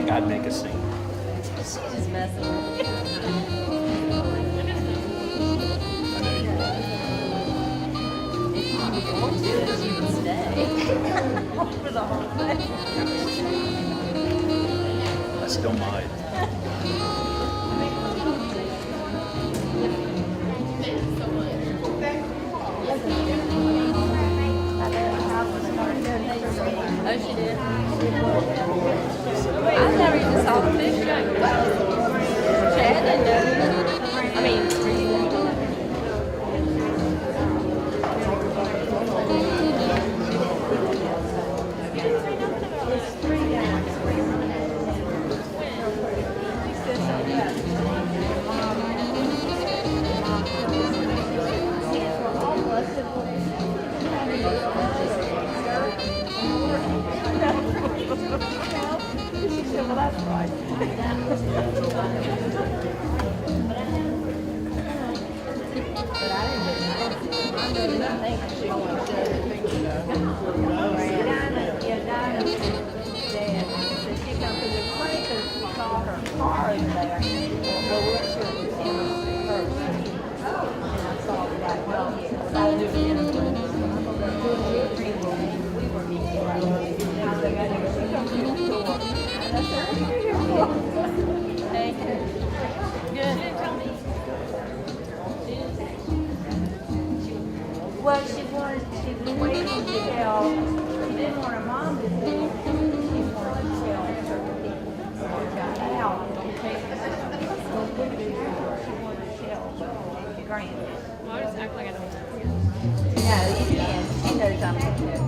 think I'd make a scene. She's just messing with you. I know you would. If you were going to, you would stay for the whole thing. I still might. Oh, she did? I never even saw the picture. Chad didn't know. I mean, well, that's right. Well, she was waiting to tell, she didn't want her mom to see, she wanted to tell certain people who got out. She wanted to tell Grant. Well, I just act like I don't know. No, you can, she knows I'm good.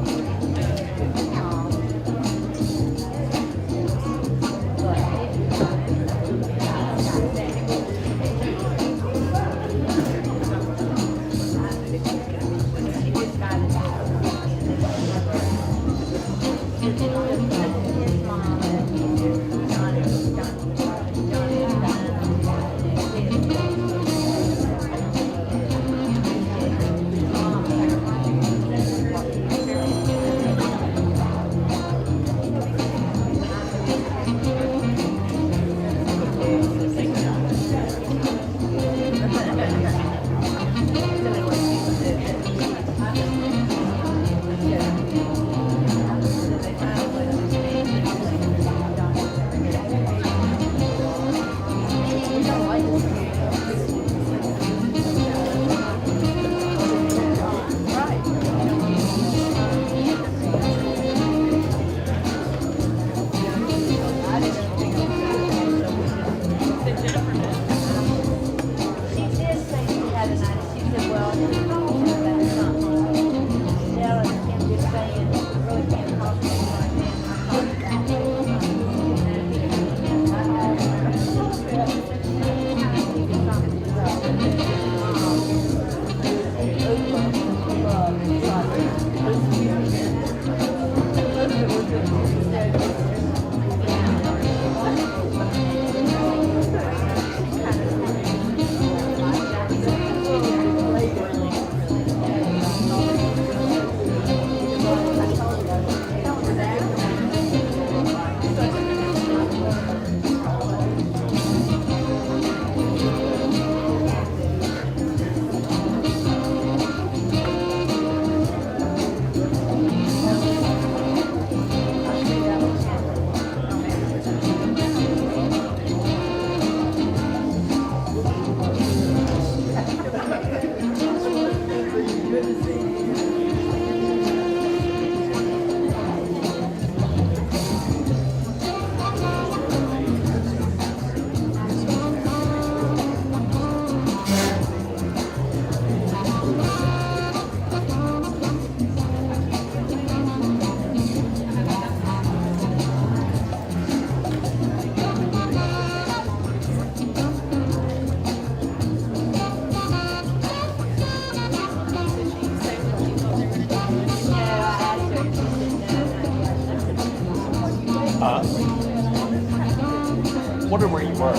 Wonder where you were.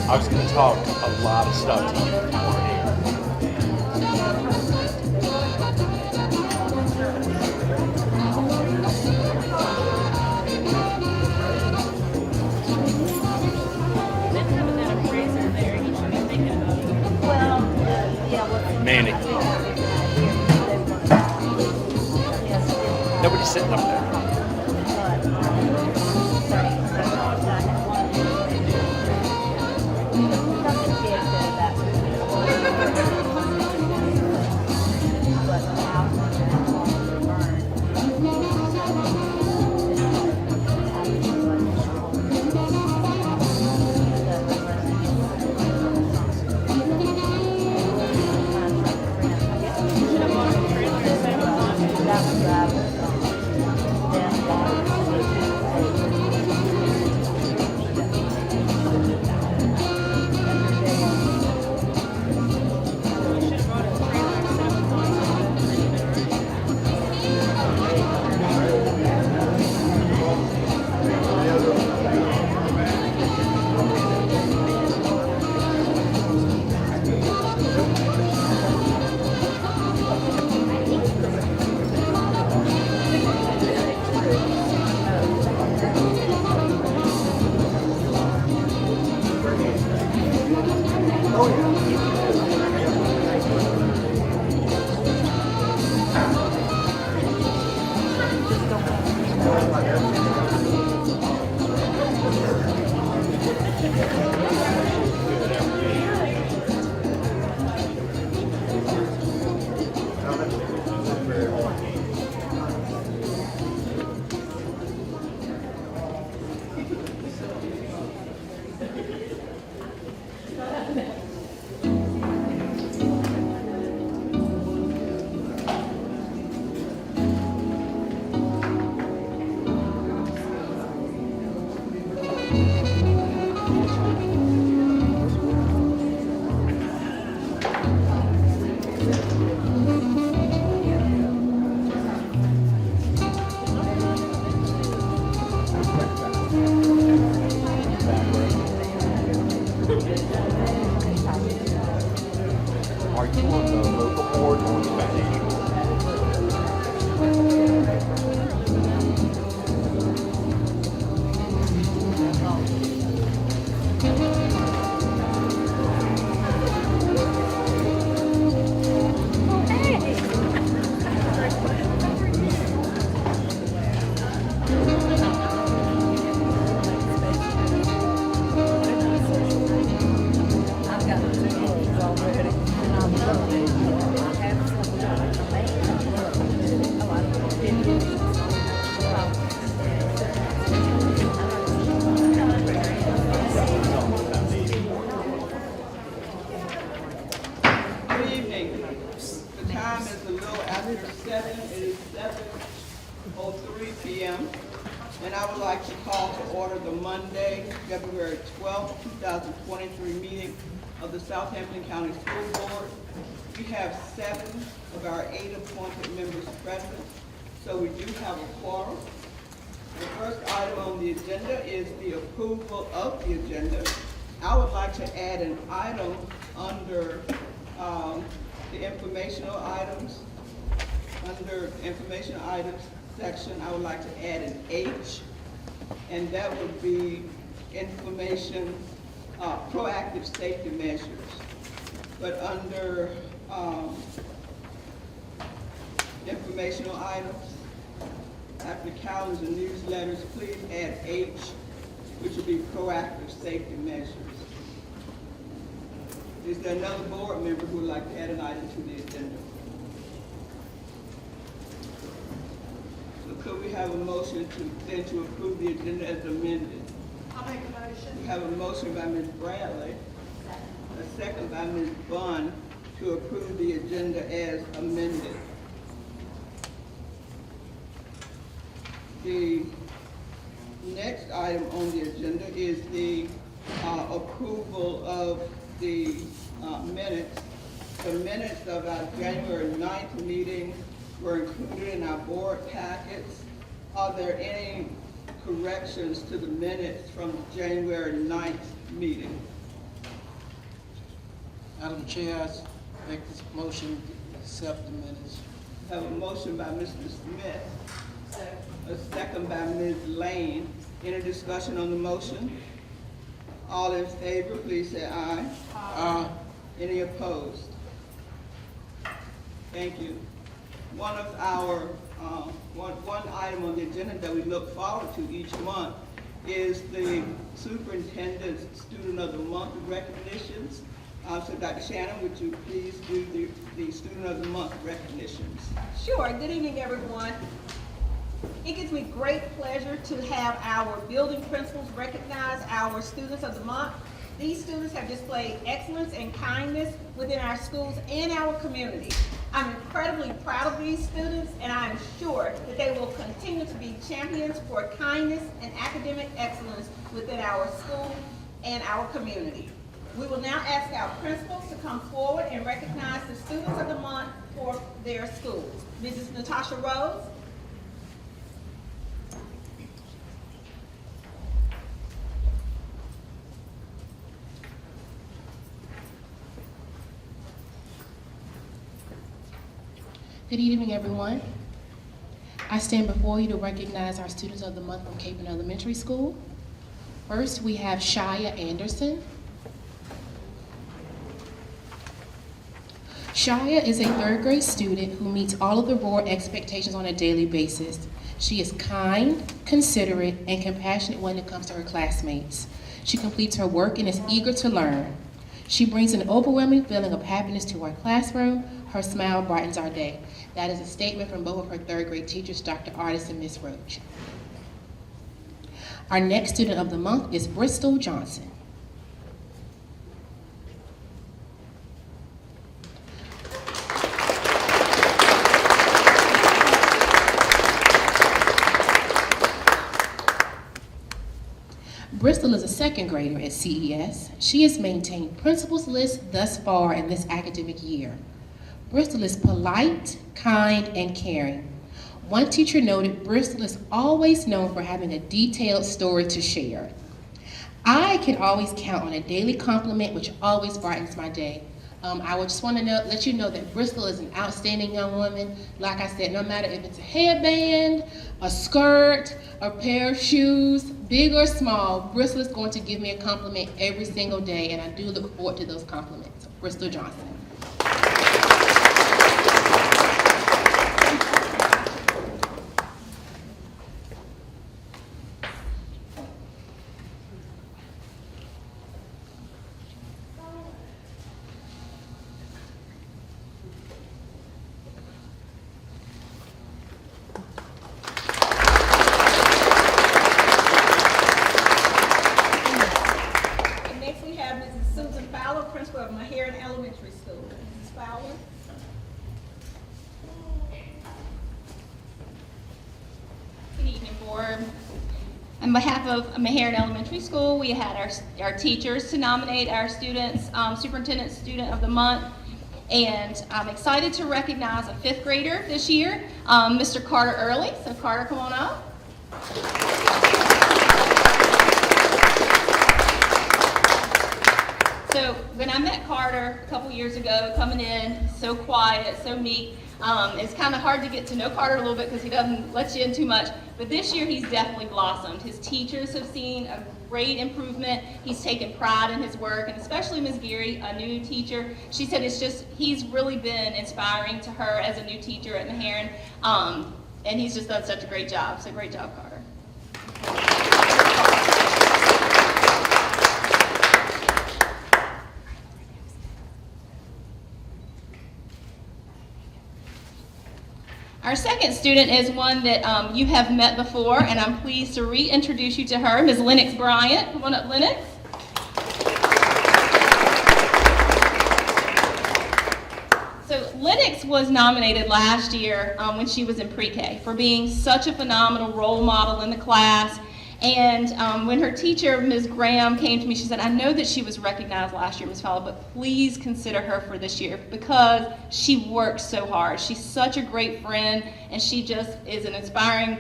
I was going to talk a lot of stuff to you if you weren't here. sitting up there. Are you on the local board or on the foundation? I've got 2 kids already, and I'm loving it. I have some oh, I don't know. Good evening. The time is a little after 7. It is 7:03 p.m. And I would like to call to order the Monday, February 12th, 2023 meeting of the Southampton County School Board. We have 7 of our 8 appointed members present, so we do have a quorum. The first item on the agenda is the approval of the agenda. I would like to add an item under the informational items. Under information items section, I would like to add an H, and that would be information, proactive safety measures. But under informational items, after calendars and newsletters, please add H, which would be proactive safety measures. Is there another board member who would like to add an item to the agenda? So could we have a motion to approve the agenda as amended? I'll make a motion. We have a motion by Ms. Bradley, a second by Ms. Bunn to approve the agenda as amended. The next item on the agenda is the approval of the minutes. The minutes of our January 9th meeting were included in our board packets. Are there any corrections to the minutes from the January 9th meeting? Madam Chair, I make this motion to accept the minutes. Have a motion by Mr. Smith, a second by Ms. Lane. Any discussion on the motion? All in favor, please say aye. Aye. Any opposed? Thank you. One of our One item on the agenda that we look forward to each month is the Superintendent's Student of the Month recognitions. So Dr. Shannon, would you please do the Student of the Month recognitions? Sure. Good evening, everyone. It gives me great pleasure to have our building principals recognize our Students of the Month. These students have displayed excellence and kindness within our schools and our community. I'm incredibly proud of these students, and I am sure that they will continue to be champions for kindness and academic excellence within our school and our community. We will now ask our principals to come forward and recognize the Students of the Month for their schools. Mrs. Natasha Rose. Good evening, everyone. I stand before you to recognize our Students of the Month from Capen Elementary School. First, we have Shia Anderson. Shia is a third grade student who meets all of the board expectations on a daily basis. She is kind, considerate, and compassionate when it comes to her classmates. She completes her work and is eager to learn. She brings an overwhelming feeling of happiness to our classroom. Her smile brightens our day. That is a statement from both of her third grade teachers, Dr. Artis and Ms. Roach. Our next student of the month is Bristol Johnson. Bristol is a second grader at CES. She has maintained principal's list thus far in this academic year. Bristol is polite, kind, and caring. One teacher noted Bristol is always known for having a detailed story to share. I can always count on a daily compliment, which always brightens my day. I would just want to let you know that Bristol is an outstanding young woman. Like I said, no matter if it's a headband, a skirt, a pair of shoes, big or small, Bristol is going to give me a compliment every single day, and I do look forward to those compliments. Bristol Johnson. On behalf of Meharon Elementary School, we had our teachers to nominate our students, Superintendent Student of the Month, and I'm excited to recognize a 5th grader this year, Mr. Carter Early. So Carter, come on up. So when I met Carter a couple years ago, coming in, so quiet, so meek, it's kind of hard to get to know Carter a little bit because he doesn't let you in too much. But this year he's definitely blossomed. His teachers have seen a great improvement. He's taken pride in his work, and especially Ms. Geary, a new teacher. She said he's really been inspiring to her as a new teacher at Meharon, and he's just done such a great job. So great job, Carter. Our second student is one that you have met before, and I'm pleased to reintroduce you to her, Ms. Lennox Bryant. Come on up, Lennox. So Lennox was nominated last year when she was in pre-K for being such a phenomenal role model in the class. And when her teacher, Ms. Graham, came to me, she said, I know that she was recognized last year, Ms. Fowler, but please consider her for this year because she works so hard. She's such a great friend, and she just is an inspiring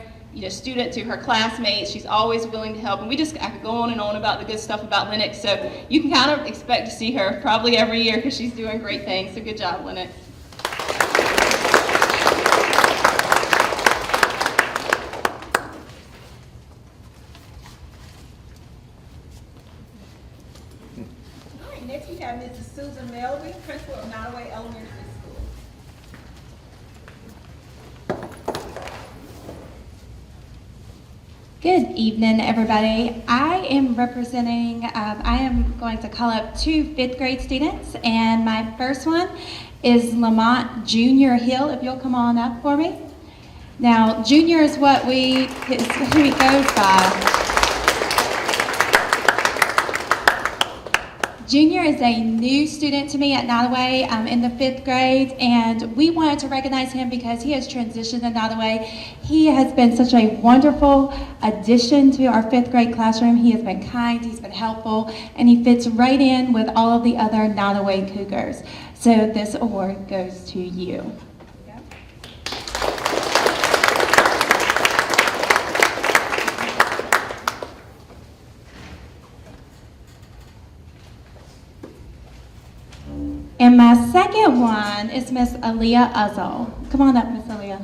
student to her classmates. She's always willing to help, and I could go on and on about the good stuff about Lennox, so you can kind of expect to see her probably every year because she's doing great things, so good job, Lennox. Next we have Mrs. Susan Melby, principal of Nottoway Elementary School. Good evening, everybody. I am going to call up two fifth grade students, and my first one is Lamont Junior Hill, if you'll come on up for me. Now, Junior is who he goes by. Junior is a new student to me at Nottoway in the fifth grade, and we wanted to recognize him because he has transitioned to Nottoway. He has been such a wonderful addition to our fifth grade classroom. He has been kind, he's been helpful, and he fits right in with all of the other Nottoway Cougars. So this award goes to you. And my second one is Miss Aaliyah Uzzle. Come on up, Miss Aaliyah.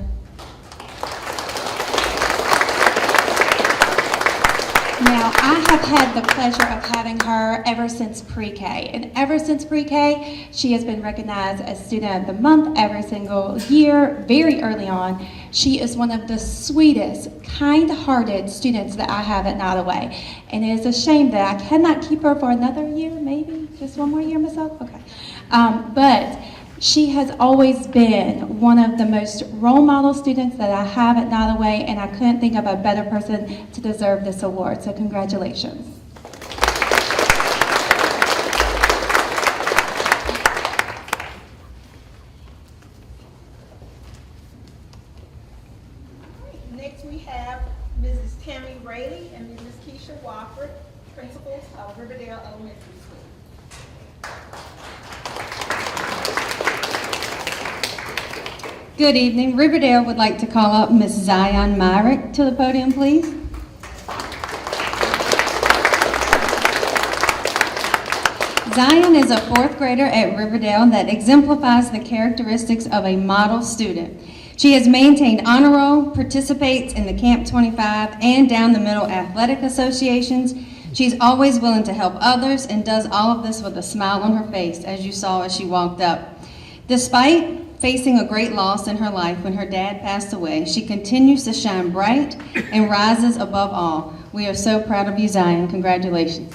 Now, I have had the pleasure of having her ever since pre-K. And ever since pre-K, she has been recognized as Student of the Month every single year, very early on. She is one of the sweetest, kind-hearted students that I have at Nottoway. And it is a shame that I cannot keep her for another year, maybe? Just one more year myself? Okay. But she has always been one of the most role model students that I have at Nottoway, and I couldn't think of a better person to deserve this award, so congratulations. Next we have Mrs. Tammy Rayleigh and Mrs. Keisha Wofford, principals of Riverdale Elementary School. Good evening. Riverdale would like to call up Miss Zion Myrick to the podium, please. Zion is a fourth grader at Riverdale that exemplifies the characteristics of a model student. She has maintained honor roll, participates in the Camp 25 and Down the Middle athletic associations. She's always willing to help others and does all of this with a smile on her face, as you saw as she walked up. Despite facing a great loss in her life when her dad passed away, she continues to shine bright and rises above all. We are so proud of you, Zion. Congratulations.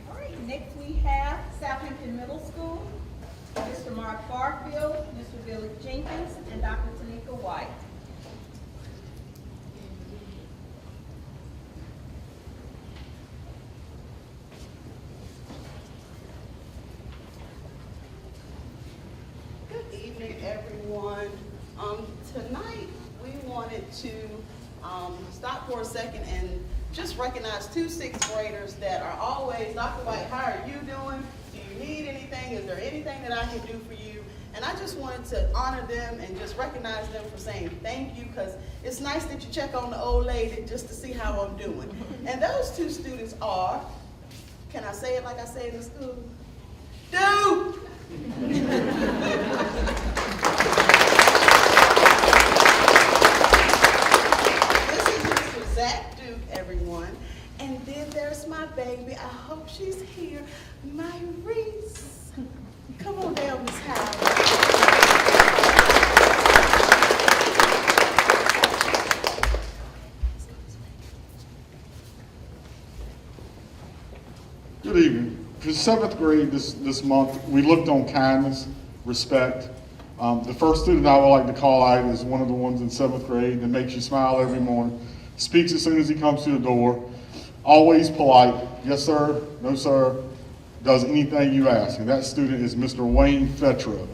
All right, next we have Southampton Middle School, Mr. Mark Barfield, Mr. Billy Jenkins, and Dr. Tanika White. Good evening, everyone. Tonight, we wanted to stop for a second and just recognize two sixth graders that are always, Dr. White, how are you doing? Do you need anything? Is there anything that I can do for you? And I just wanted to honor them and just recognize them for saying thank you, because it's nice that you check on the old lady just to see how I'm doing. And those two students are, can I say it like I say it in school? Duke! This is Mr. Zach Duke, everyone. And then there's my baby. I hope she's here. My Reese. Come on down, Miss Howard. Good evening. For seventh grade this month, we looked on kindness, respect. The first student I would like to call out is one of the ones in seventh grade that makes you smile every morning, speaks as soon as he comes through the door, always polite, yes sir, no sir, does anything you ask. And that student is Mr. Wayne Fetro.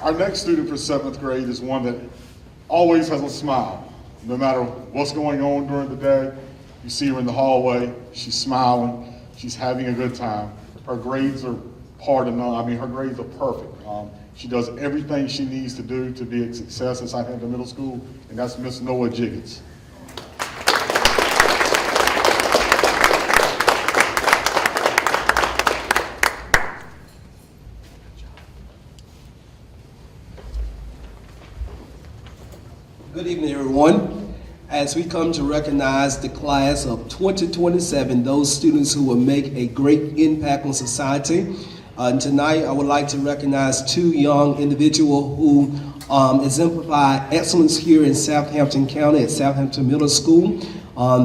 Our next student for seventh grade is one that always has a smile. No matter what's going on during the day, you see her in the hallway, she's smiling, she's having a good time. Her grades are her grades are perfect. She does everything she needs to do to be a success at Southampton Middle School, and that's Miss Noah Jiggins. Good evening, everyone. As we come to recognize the class of 2027, those students who will make a great impact on society, tonight I would like to recognize two young individuals who exemplify excellence here in Southampton County at Southampton Middle School.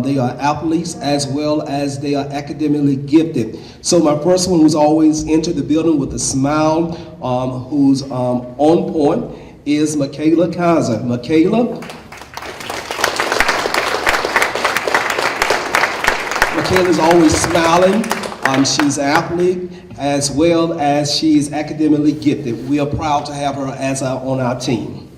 They are athletes as well as they are academically gifted. So my first one, who's always entered the building with a smile, who's on point, is Michaela Kaiser. Michaela's always smiling. She's an athlete as well as she's academically gifted. We are proud to have her as on our team.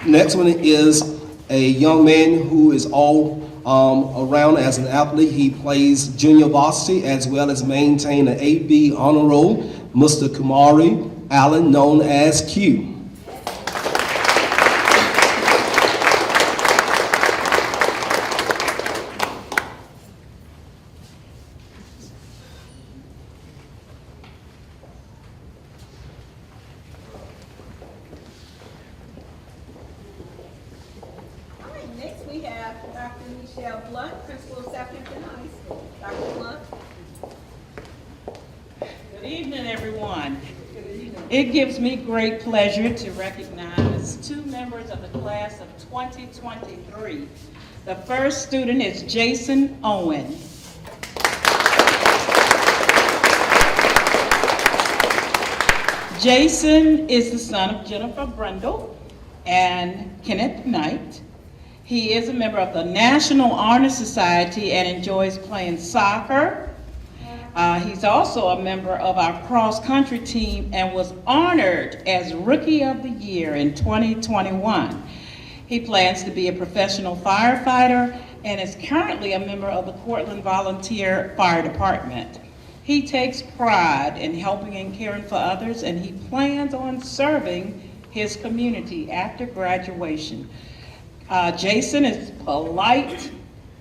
Next one is a young man who is all around as an athlete. He plays junior varsity as well as maintain an AB honor roll, Mr. Kumari Allen, known as Q. All right, next we have Dr. Michelle Blunt, principal of Southampton High School. Dr. Blunt. Good evening, everyone. It gives me great pleasure to recognize two members of the class of 2023. The first student is Jason Owen. Jason is the son of Jennifer Brundle and Kenneth Knight. He is a member of the National Honor Society and enjoys playing soccer. He's also a member of our cross-country team and was honored as Rookie of the Year in 2021. He plans to be a professional firefighter and is currently a member of the Cortland Volunteer Fire Department. He takes pride in helping and caring for others, and he plans on serving his community after graduation. Jason is polite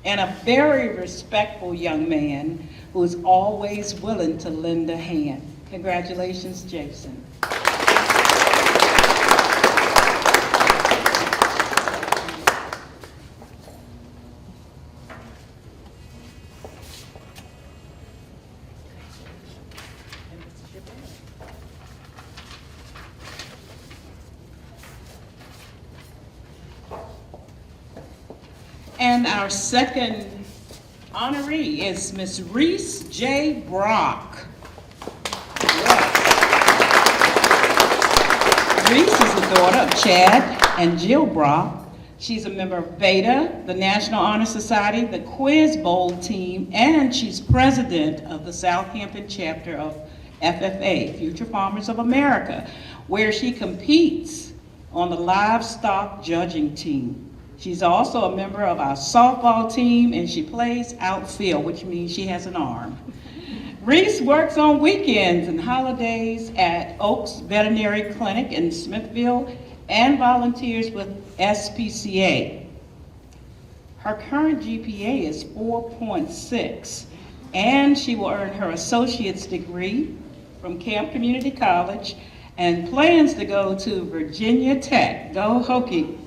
and a very respectful young man who is always willing to lend a hand. Congratulations, Jason. And our second honoree is Miss Reese J. Brock. Yes. Reese is the daughter of Chad and Jill Brock. She's a member of Beta, the National Honor Society, the Quiz Bowl team, and she's president of the Southampton chapter of FFA, Future Farmers of America, where she competes on the livestock judging team. She's also a member of our softball team, and she plays outfield, which means she has an arm. Reese works on weekends and holidays at Oaks Veterinary Clinic in Smithville and volunteers with SPCA. Her current GPA is 4.6, and she will earn her associate's degree from Camp Community College and plans to go to Virginia Tech. Go Hokies.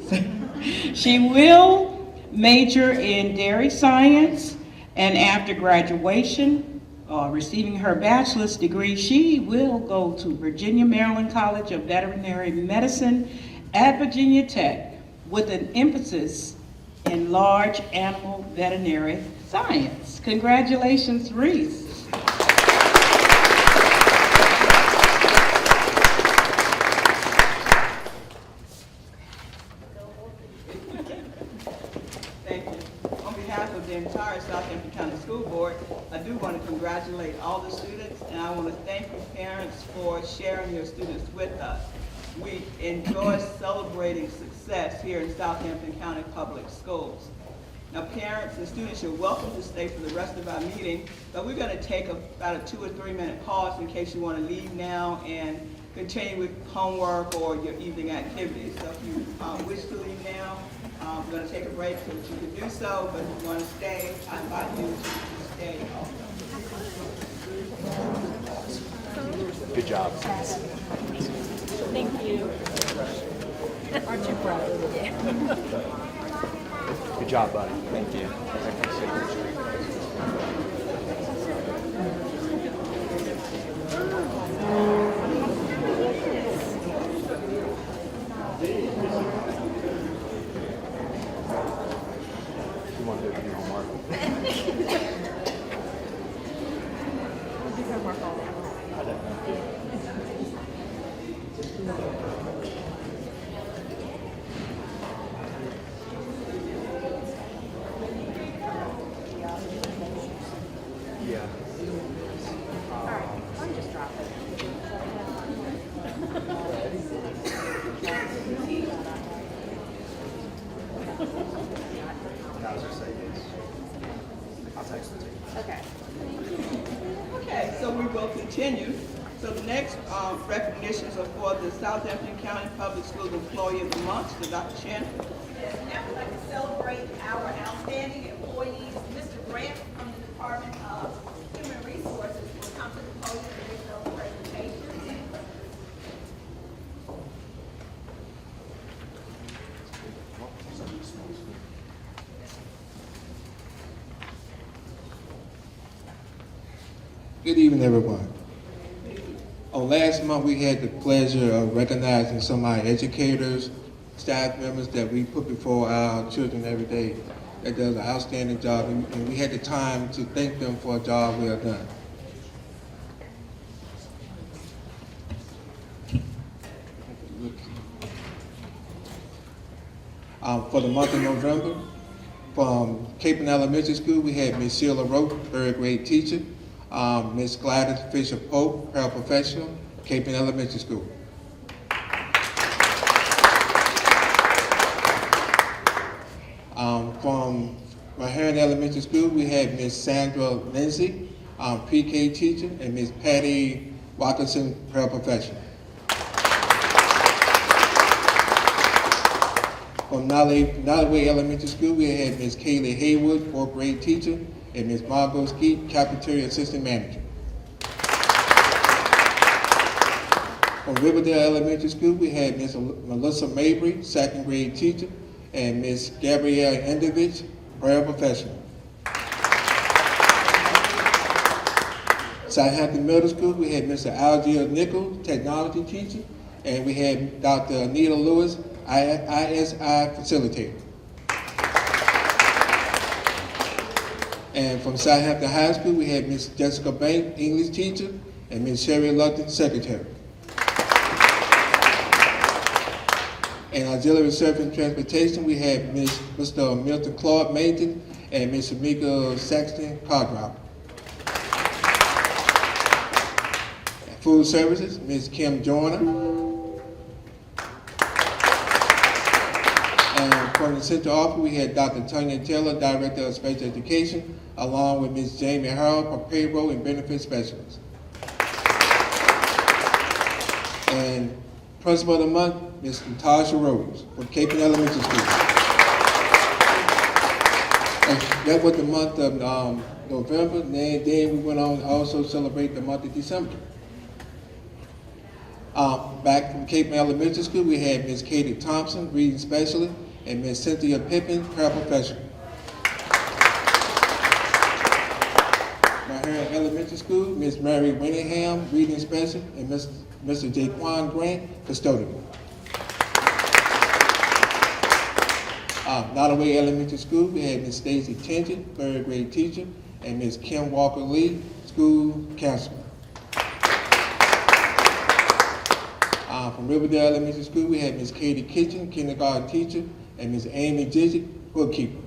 She will major in dairy science, and after graduation, receiving her bachelor's degree, she will go to Virginia Maryland College of Veterinary Medicine at Virginia Tech with an emphasis in large animal veterinary science. Congratulations, Reese. Thank you. On behalf of the entire Southampton County School Board, I do want to congratulate all the students, and I want to thank you parents for sharing your students with us. We enjoy celebrating success here in Southampton County Public Schools. Now, parents and students, you're welcome to stay for the rest of our meeting, but we're going to take about a 2 or 3 minute pause in case you want to leave now and continue with homework or your evening activities. So if you wish to leave now, we're going to take a break so that you can do so, but if you want to stay, I invite you to stay. Good job. Thank you. Aren't you proud? Good job, buddy. Thank you. You want to do your homework? I don't know. Yeah. Okay, so we will continue. So the next recognitions are for the Southampton County Public Schools Employee of the Month, so Dr. Shannon. Yes, now we'd like to celebrate our outstanding employees. Mr. Grant from the Department of Human Resources will come to the podium and make those presentations. Good evening, everyone. Last month, we had the pleasure of recognizing some of our educators, staff members that we put before our children every day that does an outstanding job, and we had the time to thank them for a job well done. For the month of November, from Cape and Elementary School, we had Ms. Sheila Roach, third grade teacher, Ms. Gladys Fisher Pope, paraprofessional, Cape and Elementary School. From Mahern Elementary School, we had Ms. Sandra Lindsay, pre-K teacher, and Ms. Patty Watkinson, paraprofessional. From Nolleway Elementary School, we had Ms. Kaylee Haywood, fourth grade teacher, and Ms. Margot Skeet, cafeteria assistant manager. From Riverdale Elementary School, we had Ms. Melissa Mabry, second grade teacher, and Ms. Gabrielle Endovich, paraprofessional. Southampton Middle School, we had Mr. Algier Nichols, technology teacher, and we had Dr. Anita Lewis, ISI facilitator. And from Southampton High School, we had Ms. Jessica Bank, English teacher, and Ms. Sherry Lupton, secretary. In auxiliary service and transportation, we had Mr. Milton Clark, maintenance, and Ms. Shamika Saxton, car driver. Food services, Ms. Kim Joyner. And from the central office, we had Dr. Tanya Taylor, director of special education, along with Ms. Jamie Harold, for payroll and benefit specialist. And principal of the month, Ms. Natasha Rose, for Cape and Elementary School. And that was the month of November, and then we went on to also celebrate the month of December. Back from Cape and Elementary School, we had Ms. Katie Thompson, reading specialist, and Ms. Cynthia Pippin, paraprofessional. Mahern Elementary School, Ms. Mary Winningham, reading specialist, and Mr. Jaquan Grant, custodian. Nottaway Elementary School, we had Ms. Stacy Tinton, third grade teacher, and Ms. Kim Walker Lee, school counselor. From Riverdale Elementary School, we had Ms. Katie Kitchen, kindergarten teacher, and Ms. Amy Jijic, bookkeeper.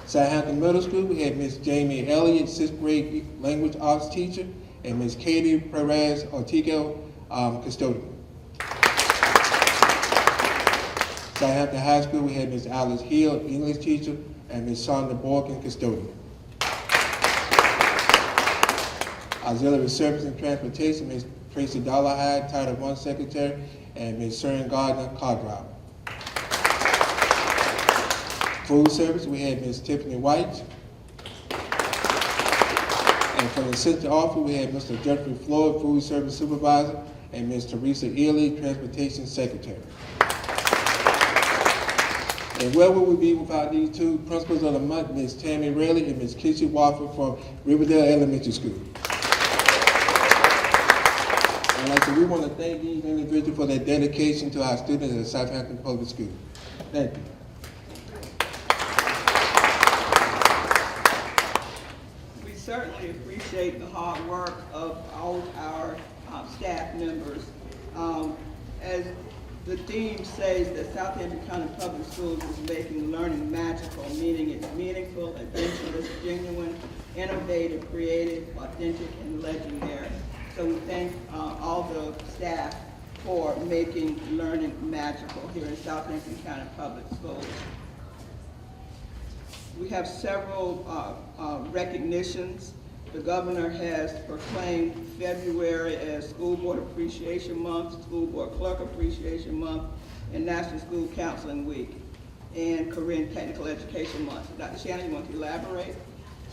Southampton Middle School, we had Ms. Jamie Elliott, sixth grade language arts teacher, and Ms. Katie Perez Ortigo, custodian. Southampton High School, we had Ms. Alice Hill, English teacher, and Ms. Sandra Borkin, custodian. Auxiliary Service and Transportation, Ms. Tracy Dollarhide, Title I secretary, and Ms. Sharon Gardner, car driver. Food service, we had Ms. Tiffany White. And from the assistant office, we had Mr. Jeffrey Floyd, food service supervisor, and Ms. Teresa Ely, transportation secretary. And where would we be without these two principals of the month, Ms. Tammy Rayleigh and Ms. Kissy Wofford from Riverdale Elementary School. And like I said, we want to thank these individuals for their dedication to our students at Southampton Public School. Thank you. We certainly appreciate the hard work of all our staff members. As the theme says, that Southampton County Public Schools is making learning magical, meaning it's meaningful, adventurous, genuine, innovative, creative, authentic, and legendary. So we thank all the staff for making learning magical here in Southampton County Public Schools. We have several recognitions. The governor has proclaimed February as School Board Appreciation Month, School Board Clerk Appreciation Month, and National School Counseling Week, and Career and Technical Education Month. Dr. Shannon, you want to elaborate?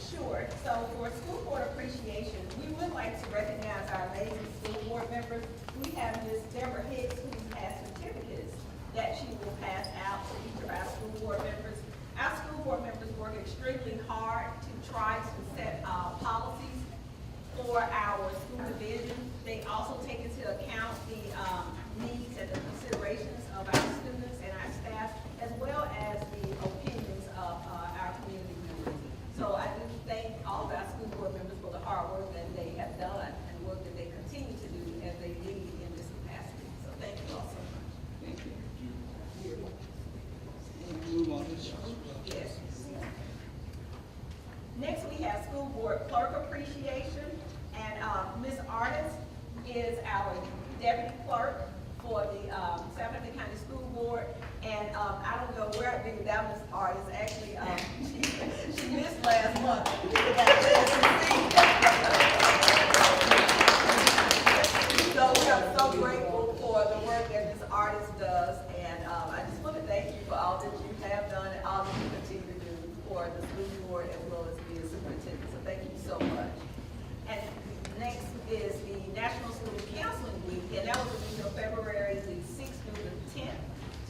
Sure. So for School Board Appreciation, we would like to recognize our amazing school board members. We have Ms. Deborah Hicks, who has certificates that she will pass out to each of our school board members. Our school board members work extremely hard to try to set policies for our school division. They also take into account the needs and the considerations of our students and our staff, as well as the opinions of our community members. So I do thank all of our school board members for the hard work that they have done and the work that they continue to do as they lead in this capacity. So thank you all so much. Thank you. And move on to Yes. Next, we have School Board Clerk Appreciation, and Ms. Artist is our Deputy Clerk for the Southampton County School Board, and I don't know where I've been without Ms. Artist. Actually, she missed last month. So we are so grateful for the work that Ms. Artist does, and I just want to thank you for all that you have done and all that you continue to do for the school board as well as being superintendent. So thank you so much. And next is the National School Counseling Week, and that was the week of February the 6th through the 10th.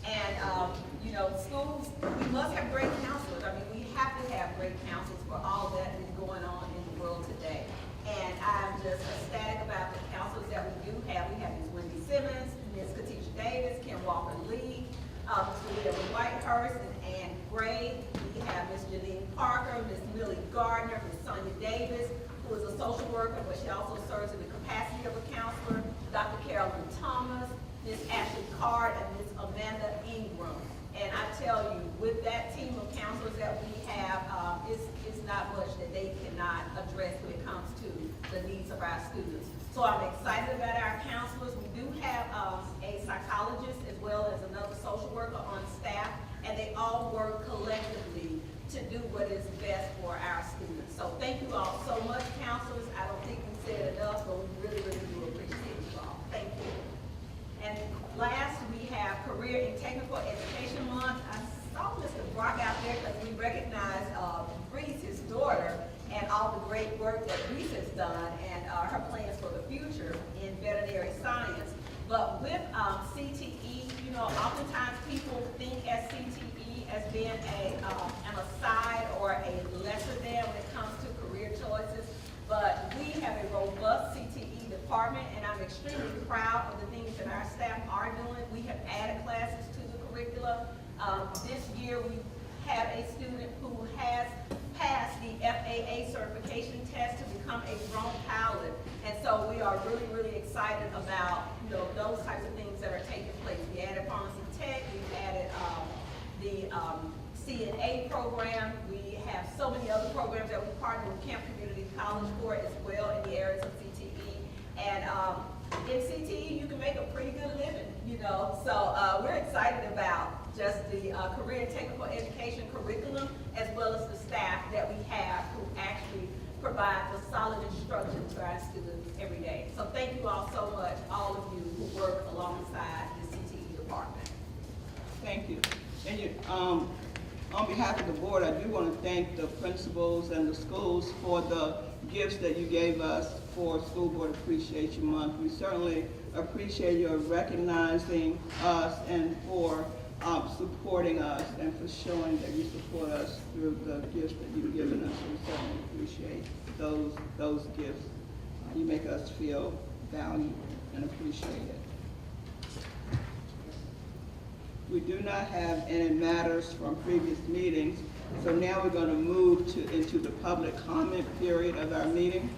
And you know, schools, we must have great counselors. I mean, we have to have great counselors for all that is going on in the world today. And I'm just ecstatic about the counselors that we do have. We have Ms. Wendy Simmons, Ms. Katisha Davis, Kim Walker-Lee, Mr. William Whitehurst, and Ann Gray. We have Ms. Janine Parker, Ms. Millie Gardner, Ms. Sonia Davis, who is a social worker, but she also serves in the capacity of a counselor, Dr. Carolyn Thomas, Ms. Ashley Card, and Ms. Amanda Ingram. And I tell you, with that team of counselors that we have, it's not much that they cannot address when it comes to the needs of our students. So I'm excited about our counselors. We do have a psychologist as well as another social worker on staff, and they all work collectively to do what is best for our students. So thank you all so much, counselors. I don't think we said enough, but we really, really do appreciate you all. Thank you. And last, we have Career and Technical Education Month. I saw Mr. Brock out there because we recognize Reese, his daughter, and all the great work that Reese has done and her plans for the future in veterinary science. But with CTE, you know, oftentimes people think as CTE as being an aside or a lesser than when it comes to career choices. But we have a robust CTE department, and I'm extremely proud of the things that our staff are doing. We have added classes to the curricula. This year we have a student who has passed the FAA certification test to become a drone pilot. And so we are really, really excited about, you know, those types of things that are taking place. We added pharmacy tech, we've added the CNA program. We have so many other programs that we partner with Camp Community College for as well in the areas of CTE. And in CTE, you can make a pretty good living, you know. So we're excited about just the career and technical education curriculum, as well as the staff that we have who actually provide the solid instruction to our students every day. So thank you all so much, all of you who work alongside the CTE department. Thank you. And you, on behalf of the board, I do want to thank the principals and the schools for the gifts that you gave us for School Board Appreciation Month. We certainly appreciate your recognizing us and for supporting us and for showing that you support us through the gifts that you've given us. We certainly appreciate those gifts. You make us feel valued and appreciated. We do not have any matters from previous meetings, so now we're going to move into the public comment period of our meeting.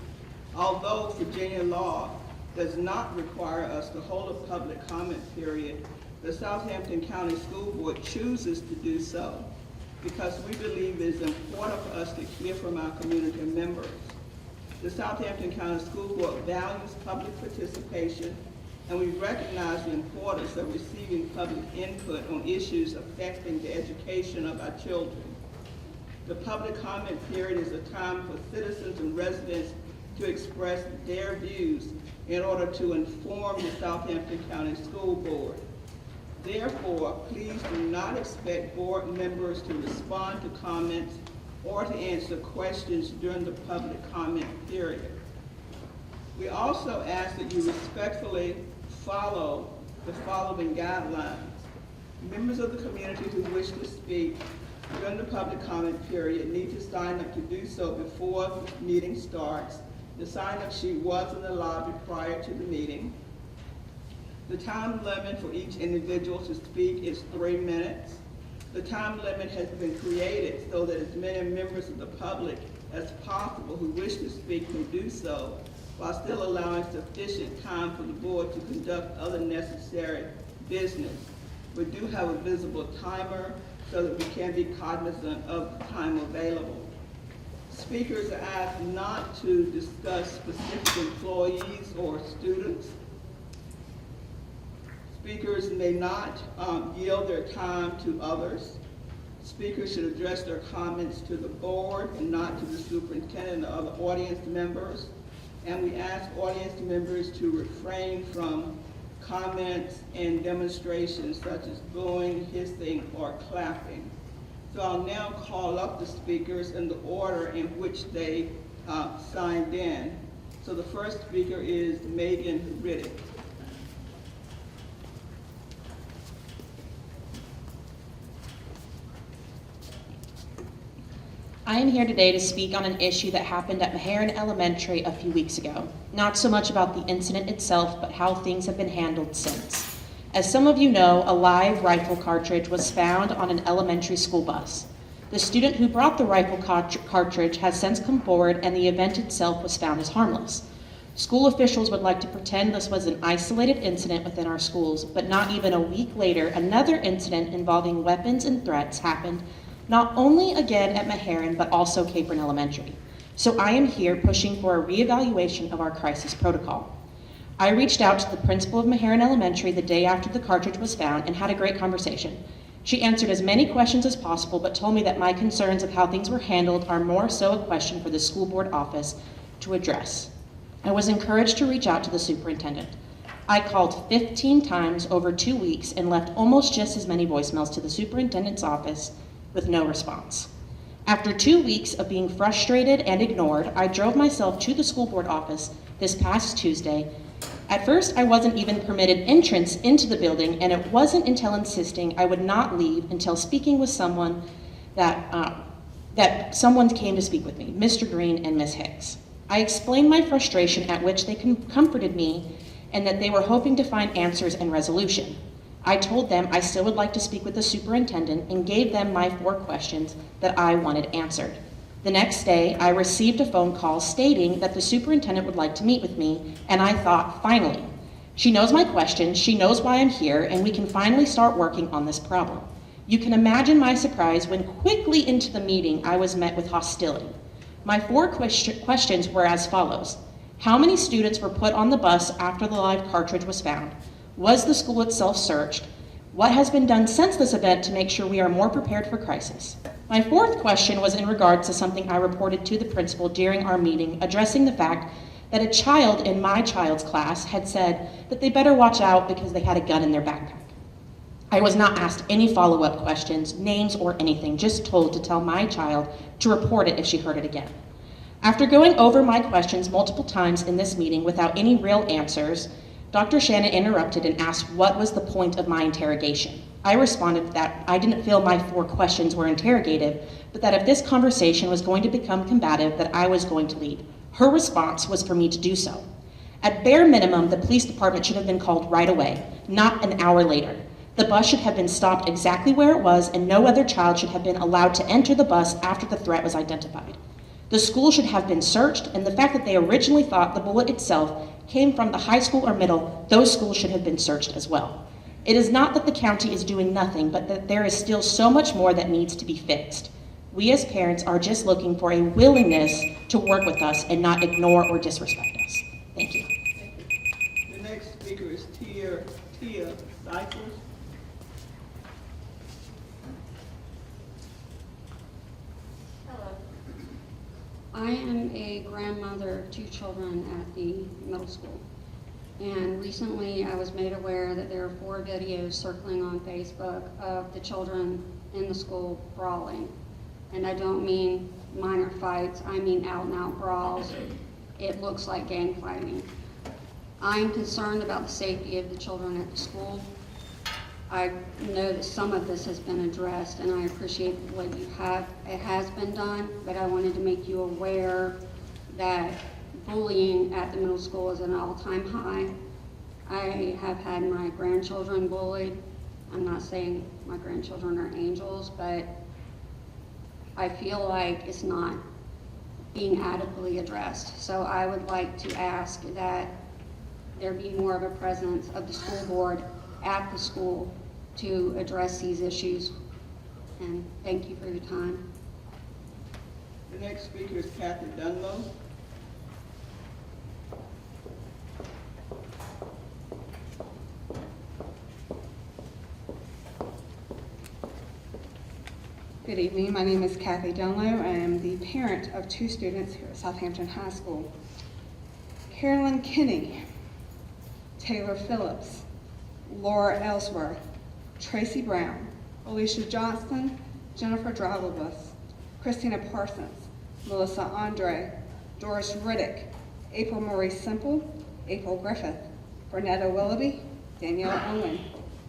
Although Virginia law does not require us to hold a public comment period, the Southampton County School Board chooses to do so because we believe it is important for us to hear from our community members. The Southampton County School Board values public participation, and we recognize the importance of receiving public input on issues affecting the education of our children. The public comment period is a time for citizens and residents to express their views in order to inform the Southampton County School Board. Therefore, please do not expect board members to respond to comments or to answer questions during the public comment period. We also ask that you respectfully follow the following guidelines. Members of the community who wish to speak during the public comment period need to sign up to do so before the meeting starts. The sign-up sheet was in the lobby prior to the meeting. The time limit for each individual to speak is 3 minutes. The time limit has been created so that as many members of the public as possible who wish to speak can do so, while still allowing sufficient time for the board to conduct other necessary business. We do have a visible timer so that we can be cognizant of the time available. Speakers are asked not to discuss specific employees or students. Speakers may not yield their time to others. Speakers should address their comments to the board and not to the superintendent or other audience members. And we ask audience members to refrain from comments and demonstrations such as booing, hissing, or clapping. So I'll now call up the speakers in the order in which they signed in. So the first speaker is Megan Riddick. I am here today to speak on an issue that happened at Meharon Elementary a few weeks ago. Not so much about the incident itself, but how things have been handled since. As some of you know, a live rifle cartridge was found on an elementary school bus. The student who brought the rifle cartridge has since come forward, and the event itself was found as harmless. School officials would like to pretend this was an isolated incident within our schools, but not even a week later, another incident involving weapons and threats happened, not only again at Meharon, but also Capron Elementary. So I am here pushing for a reevaluation of our crisis protocol. I reached out to the principal of Meharon Elementary the day after the cartridge was found and had a great conversation. She answered as many questions as possible, but told me that my concerns of how things were handled are more so a question for the school board office to address. I was encouraged to reach out to the superintendent. I called 15 times over 2 weeks and left almost just as many voicemails to the superintendent's office with no response. After 2 weeks of being frustrated and ignored, I drove myself to the school board office this past Tuesday. At first, I wasn't even permitted entrance into the building, and it wasn't until insisting I would not leave until speaking with someone that someone came to speak with me, Mr. Green and Ms. Hicks. I explained my frustration, at which they comforted me and that they were hoping to find answers and resolution. I told them I still would like to speak with the superintendent and gave them my 4 questions that I wanted answered. The next day, I received a phone call stating that the superintendent would like to meet with me, and I thought, finally. She knows my questions, she knows why I'm here, and we can finally start working on this problem. You can imagine my surprise when quickly into the meeting I was met with hostility. My 4 questions were as follows. How many students were put on the bus after the live cartridge was found? Was the school itself searched? What has been done since this event to make sure we are more prepared for crisis? My fourth question was in regards to something I reported to the principal during our meeting, addressing the fact that a child in my child's class had said that they better watch out because they had a gun in their backpack. I was not asked any follow-up questions, names, or anything, just told to tell my child to report it if she heard it again. After going over my questions multiple times in this meeting without any real answers, Dr. Shannon interrupted and asked what was the point of my interrogation. I responded that I didn't feel my 4 questions were interrogative, but that if this conversation was going to become combative, that I was going to lead. Her response was for me to do so. At bare minimum, the police department should have been called right away, not an hour later. The bus should have been stopped exactly where it was, and no other child should have been allowed to enter the bus after the threat was identified. The school should have been searched, and the fact that they originally thought the bullet itself came from the high school or middle, those schools should have been searched as well. It is not that the county is doing nothing, but that there is still so much more that needs to be fixed. We as parents are just looking for a willingness to work with us and not ignore or disrespect us. Thank you. The next speaker is Tia Cyphers. Hello. I am a grandmother of 2 children at the middle school. And recently I was made aware that there are 4 videos circling on Facebook of the children in the school brawling. And I don't mean minor fights, I mean out and out brawls. It looks like gang fighting. I'm concerned about the safety of the children at the school. I know that some of this has been addressed, and I appreciate what it has been done, but I wanted to make you aware that bullying at the middle school is at an all-time high. I have had my grandchildren bullied. I'm not saying my grandchildren are angels, but I feel like it's not being adequately addressed. So I would like to ask that there be more of a presence of the school board at the school to address these issues. And thank you for your time. The next speaker is Kathy Dunlow. Good evening, my name is Kathy Dunlow. I am the parent of 2 students here at Southampton High School. Carolyn Kinney, Taylor Phillips, Laura Ellsworth, Tracy Brown, Alicia Johnston, Jennifer Dravobus, Christina Parsons, Melissa Andre, Doris Riddick, April Marie Simple, April Griffith, Bernetta Willoughby, Danielle Owen,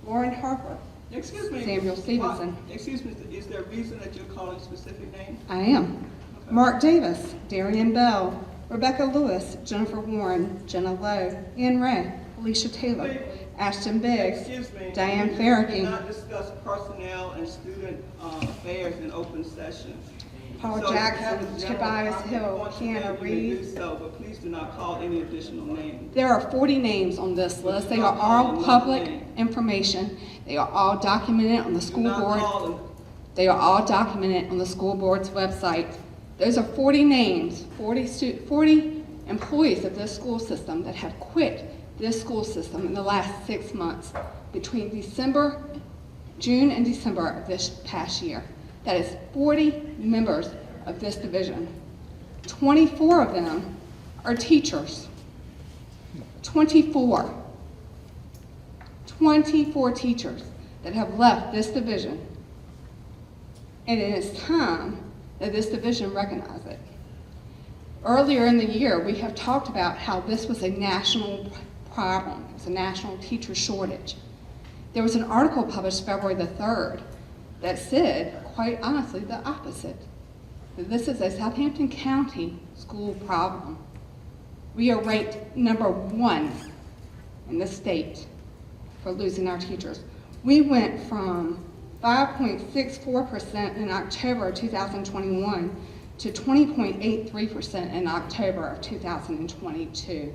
Lauren Harper, Excuse me. Samuel Stevenson. Excuse me, is there a reason that you're calling specific names? I am. Okay. Mark Davis, Darian Bell, Rebecca Lewis, Jennifer Warren, Jenna Lowe, Ian Ray, Alicia Taylor, Ashton Biggs, Diane Farrakey. We cannot discuss personnel and student affairs in open session. Paul Jackson, Tobias Hill, Kiana Reed. So, but please do not call any additional names. There are 40 names on this list. They are all public information. They are all documented on the school board. They are all documented on the school board's website. Those are 40 names, 40 employees of this school system that have quit this school system in the last 6 months between June and December of this past year. That is 40 members of this division. 24 of them are teachers. 24 teachers that have left this division. And it is time that this division recognize it. Earlier in the year, we have talked about how this was a national problem. It was a national teacher shortage. There was an article published February the 3rd that said, quite honestly, the opposite. That this is a Southampton County school problem. We are ranked #1 in the state for losing our teachers. We went from 5.64% in October of 2021 to 20.83% in October of 2022.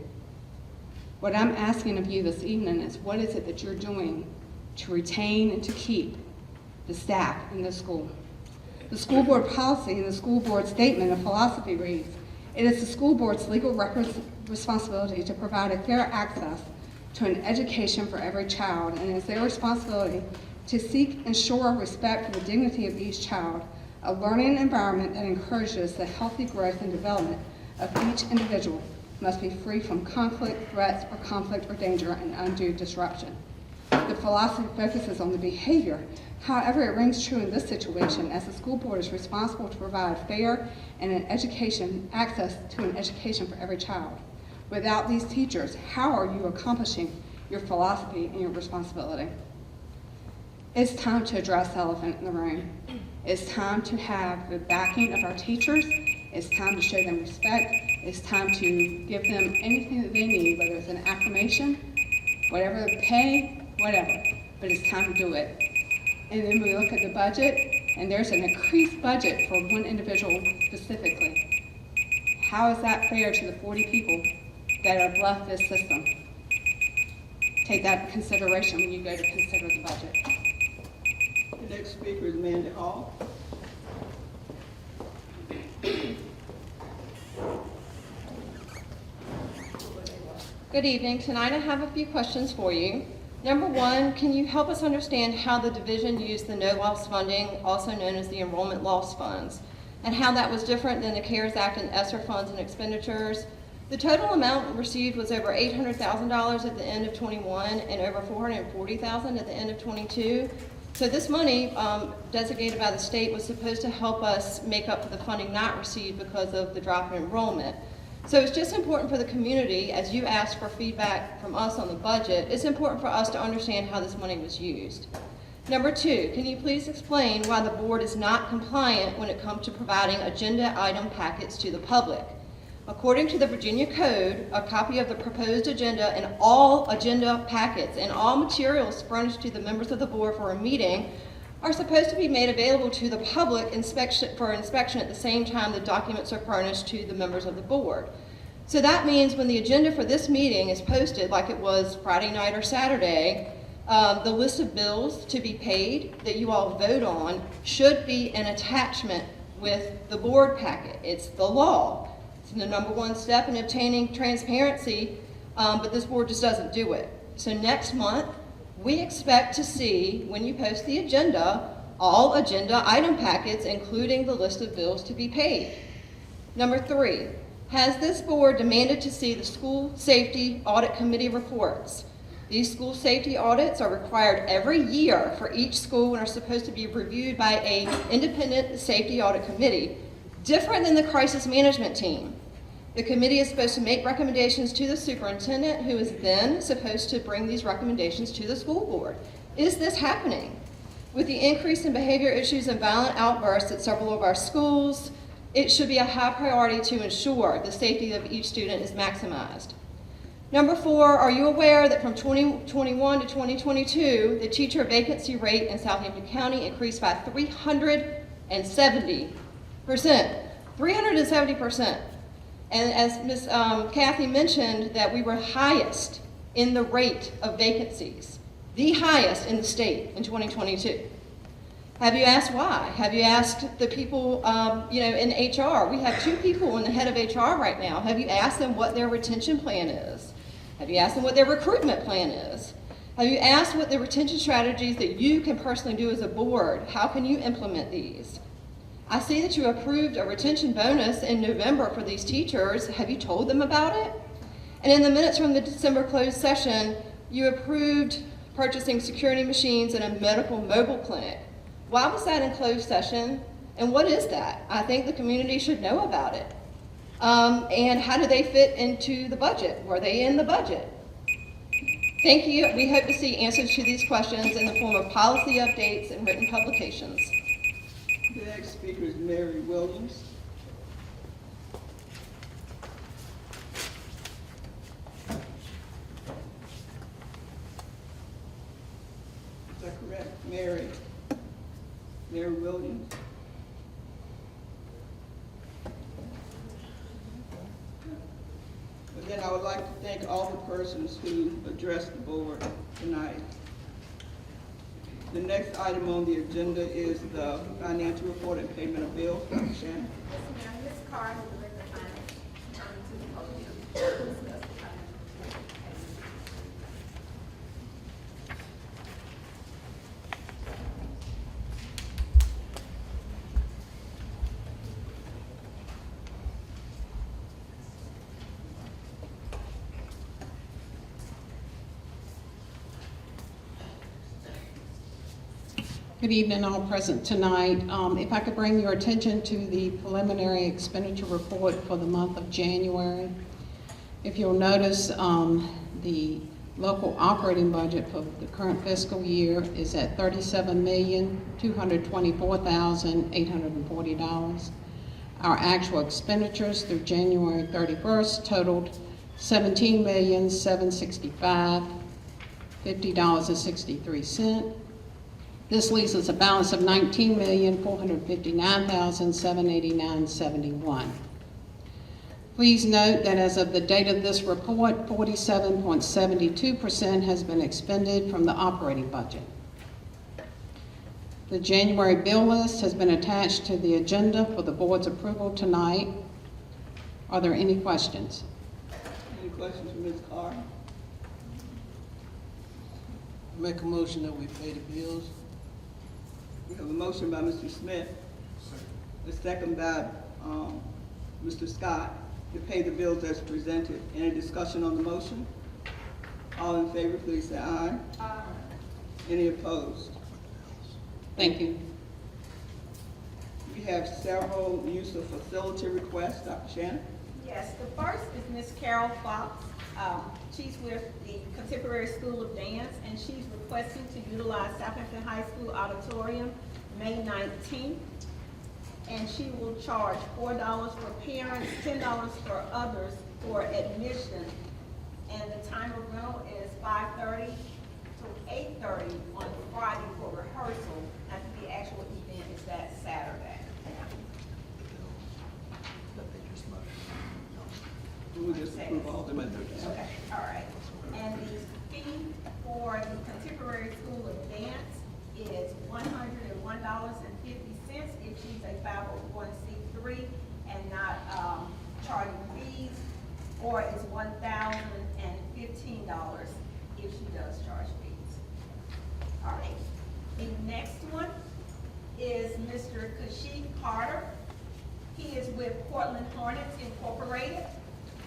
What I'm asking of you this evening is, what is it that you're doing to retain and to keep the staff in the school? The school board policy and the school board statement of philosophy reads, it is the school board's legal responsibility to provide a fair access to an education for every child, and it is their responsibility to seek and ensure respect for the dignity of each child, a learning environment that encourages the healthy growth and development of each individual must be free from conflict, threats, or conflict or danger and undue disruption. The philosophy focuses on the behavior. However, it rings true in this situation, as the school board is responsible to provide fair and access to an education for every child. Without these teachers, how are you accomplishing your philosophy and your responsibility? It's time to address the elephant in the room. It's time to have the backing of our teachers. It's time to show them respect. It's time to give them anything that they need, whether it's an affirmation, whatever the pay, whatever. But it's time to do it. And then we look at the budget, and there's an increased budget for one individual specifically. How is that fair to the 40 people that have left this system? Take that into consideration when you go to consider the budget. The next speaker is Mandy Hall. Good evening. Tonight I have a few questions for you. Number one, can you help us understand how the division used the no-loss funding, also known as the enrollment loss funds, and how that was different than the CARES Act and ESSER funds and expenditures? The total amount received was over $800,000 at the end of 21 and over $440,000 at the end of 22. So this money designated by the state was supposed to help us make up for the funding not received because of the drop in enrollment. So it's just important for the community, as you asked for feedback from us on the budget, it's important for us to understand how this money was used. Number two, can you please explain why the board is not compliant when it comes to providing agenda item packets to the public? According to the Virginia Code, a copy of the proposed agenda and all agenda packets and all materials furnished to the members of the board for a meeting are supposed to be made available to the public for inspection at the same time the documents are furnished to the members of the board. So that means when the agenda for this meeting is posted, like it was Friday night or Saturday, the list of bills to be paid that you all vote on should be an attachment with the board packet. It's the law. It's the number one step in obtaining transparency, but this board just doesn't do it. So next month, we expect to see, when you post the agenda, all agenda item packets, including the list of bills to be paid. Number three, has this board demanded to see the School Safety Audit Committee reports? These school safety audits are required every year for each school and are supposed to be reviewed by an independent safety audit committee, different than the crisis management team. The committee is supposed to make recommendations to the superintendent, who is then supposed to bring these recommendations to the school board. Is this happening? With the increase in behavior issues and violent outbursts at several of our schools, it should be a high priority to ensure the safety of each student is maximized. Number four, are you aware that from 2021 to 2022, the teacher vacancy rate in Southampton County increased by 370%? 370%. And as Ms. Kathy mentioned, that we were highest in the rate of vacancies, the highest in the state in 2022. Have you asked why? Have you asked the people, in HR? We have 2 people in the head of HR right now. Have you asked them what their retention plan is? Have you asked them what their recruitment plan is? Have you asked what the retention strategies that you can personally do as a board? How can you implement these? I see that you approved a retention bonus in November for these teachers. Have you told them about it? And in the minutes from the December closed session, you approved purchasing security machines and a medical mobile clinic. Why was that in closed session? And what is that? I think the community should know about it. And how do they fit into the budget? Were they in the budget? Thank you. We hope to see answers to these questions in the form of policy updates and written publications. The next speaker is Mary Williams. Is that correct? Mary Williams. But then I would like to thank all the persons who addressed the board tonight. The next item on the agenda is the financial report and payment of bills. Dr. Shannon. Ms. Carr, who directed the finance, to the podium. Good evening, all present tonight. If I could bring your attention to the preliminary expenditure report for the month of January. If you'll notice, the local operating budget for the current fiscal year is at $37,224,840. Our actual expenditures through January 31st totaled $17,765,50.63. This leaves us a balance of $19,459,789.71. Please note that as of the date of this report, 47.72% has been expended from the operating budget. The January bill list has been attached to the agenda for the board's approval tonight. Are there any questions? Any questions for Ms. Carr? Make a motion that we pay the bills. We have a motion by Mr. Smith, a second by Mr. Scott, to pay the bills as presented. Any discussion on the motion? All in favor, please say aye. Aye. Any opposed? Thank you. We have several use of facility requests. Dr. Shannon? Yes, the first is Miss Carol Fox. She's with the Contemporary School of Dance, and she's requesting to utilize Southampton High School Auditorium May 19th. And she will charge $4 for parents, $10 for others for admission. And the time of rental is 5:30 to 8:30 on Friday for rehearsal. And the actual event is that Saturday. We just approve all the methods. Okay, all right. And the fee for the Contemporary School of Dance is $101.50 if she's a 501c3 and not charging fees, or it's $1,015 if she does charge fees. All right. The next one is Mr. Kashif Carter. He is with Portland Hornets Incorporated.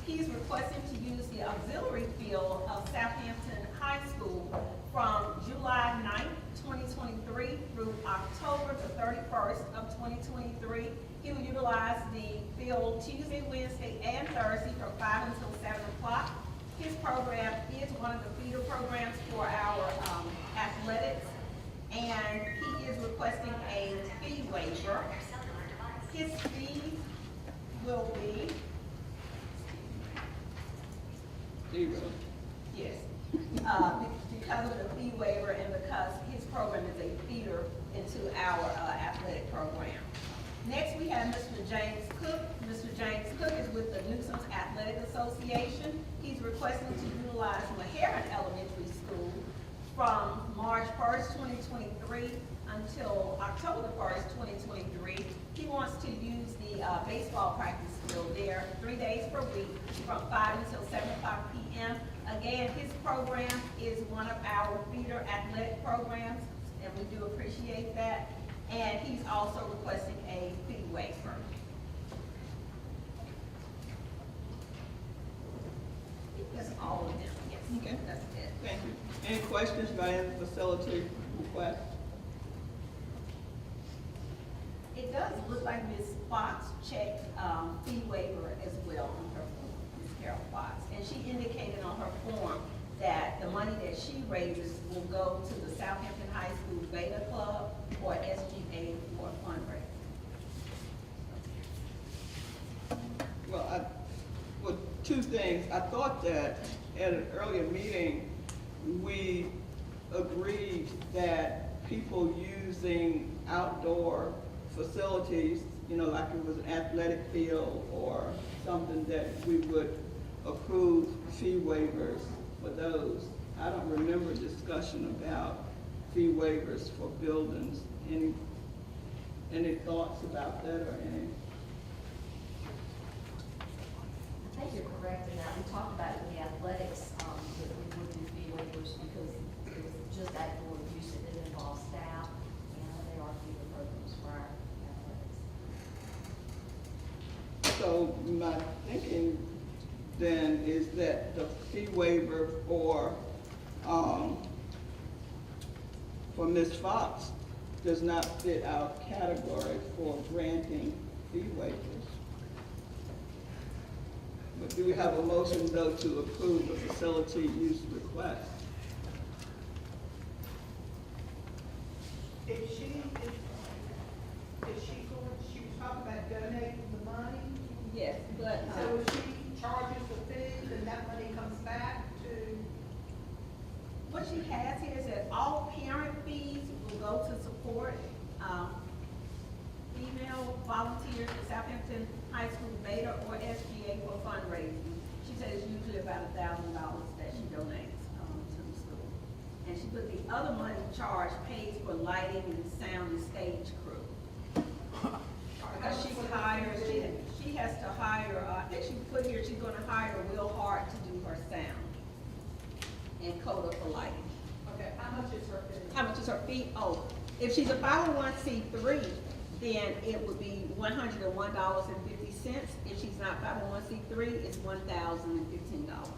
He's requesting to use the auxiliary field of Southampton High School from July 9th, 2023 through October the 31st of 2023. He will utilize the field Tuesday, Wednesday, and Thursday from 5 until 7 o'clock. His program is one of the feeder programs for our athletics, and he is requesting a fee waiver. His fee will be Zero. yes, because of the fee waiver and because his program is a feeder into our athletic program. Next, we have Mr. James Cook. Mr. James Cook is with the Nuisance Athletic Association. He's requesting to utilize Maharan Elementary School from March 1st, 2023 until October 1st, 2023. He wants to use the baseball practice field there 3 days per week from 5 until 7 o'clock p.m. Again, his program is one of our feeder athletic programs, and we do appreciate that. And he's also requesting a fee waiver. That's all of them, yes. Okay. That's it. Thank you. Any questions by any facility request? It does look like Ms. Fox checked fee waiver as well on her form, Ms. Carol Fox. And she indicated on her form that the money that she raises will go to the Southampton High School Beta Club or SGA for fundraising. Well, two things. I thought that at an earlier meeting, we agreed that people using outdoor facilities, like it was an athletic field or something, that we would approve fee waivers for those. I don't remember discussion about fee waivers for buildings. Any thoughts about that or any? I think you're correct in that. We talked about it in the athletics, that we would do fee waivers because it was just outdoor use. It didn't involve staff, and they are feeder programs for our athletics. So my thinking then is that the fee waiver for Ms. Fox does not fit our category for granting fee waivers. But do we have a motion, though, to approve the facility use request? If she was talking about donating the money, Yes, but, so if she charges the fee, then that money comes back to. What she has here is that all parent fees will go to support, female volunteers for Southampton High School Beta or SGA for fundraising. She said it's usually about $1,000 that she donates, to the school. And she put the other money charged pays for lighting and sound and stage crew. Because she has to hire, I think she put here, she's gonna hire Will Hart to do her sound and Coda for lighting. Okay, how much is her fee? How much is her fee? Oh, if she's a 501c3, then it would be $101.50. If she's not 501c3, it's $1,015.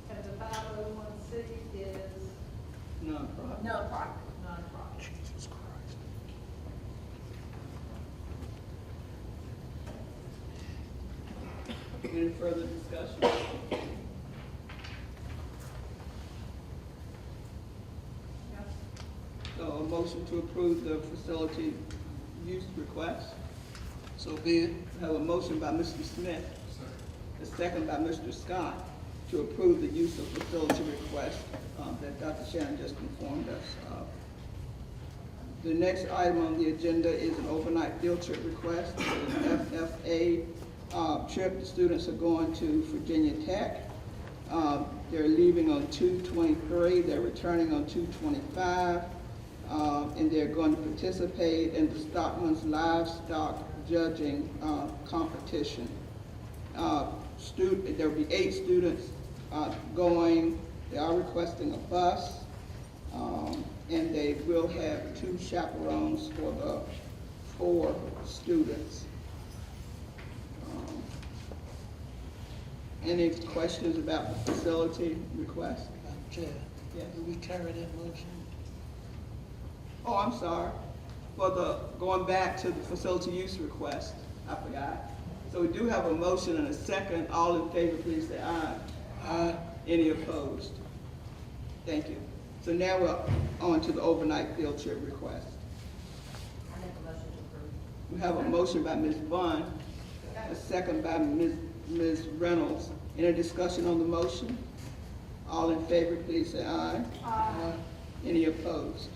And the 501c is nonprofit. nonprofit. Jesus Christ. Any further discussion? So a motion to approve the facility use request. So be it. I have a motion by Mr. Smith, a second by Mr. Scott, to approve the use of facility request that Dr. Shannon just informed us of. The next item on the agenda is an overnight field trip request, an FFA trip. The students are going to Virginia Tech. They're leaving on 2/23, they're returning on 2/25, and they're going to participate in the Stockman's Livestock Judging competition. There will be 8 students going. They are requesting a bus, and they will have 2 chaperones for the 4 students. Any questions about the facility request? Chair, Yes. do we carry that motion? Oh, I'm sorry. For the, going back to the facility use request, I forgot. So we do have a motion and a second. All in favor, please say aye. Aye. Any opposed? Thank you. So now we're on to the overnight field trip request. I make a motion to approve. We have a motion by Ms. Vaughn, a second by Ms. Reynolds. Any discussion on the motion? All in favor, please say aye. Aye. Any opposed?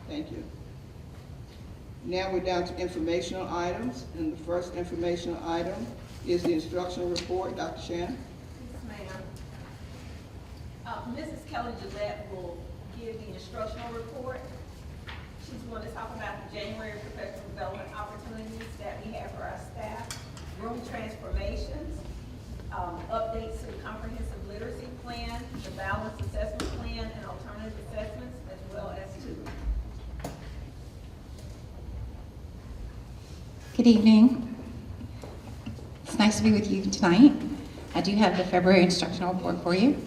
Thank you. Now we're down to informational items, and the first informational item is the instructional report. Dr. Shannon? Yes, ma'am. Mrs. Kelly Gillette will give the instructional report. She's going to talk about the January professional development opportunities that we have for our staff, room transformations, updates to the comprehensive literacy plan, the balanced assessment plan, and alternative assessments, as well as tutoring. Good evening. It's nice to be with you tonight. I do have the February instructional report for you.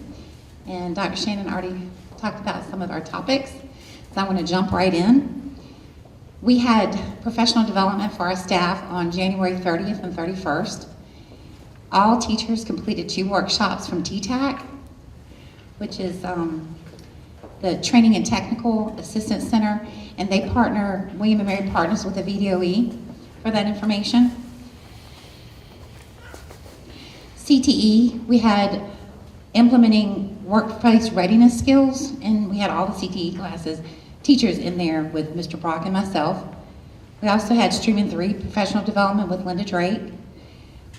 And Dr. Shannon already talked about some of our topics, so I want to jump right in. We had professional development for our staff on January 30th and 31st. All teachers completed 2 workshops from TTAC, which is the Training and Technical Assistance Center, and they partner, William & Mary partners with the VDOE for that information. CTE, we had implementing workplace readiness skills, and we had all the CTE classes, teachers in there with Mr. Brock and myself. We also had Streaming 3 professional development with Linda Drake.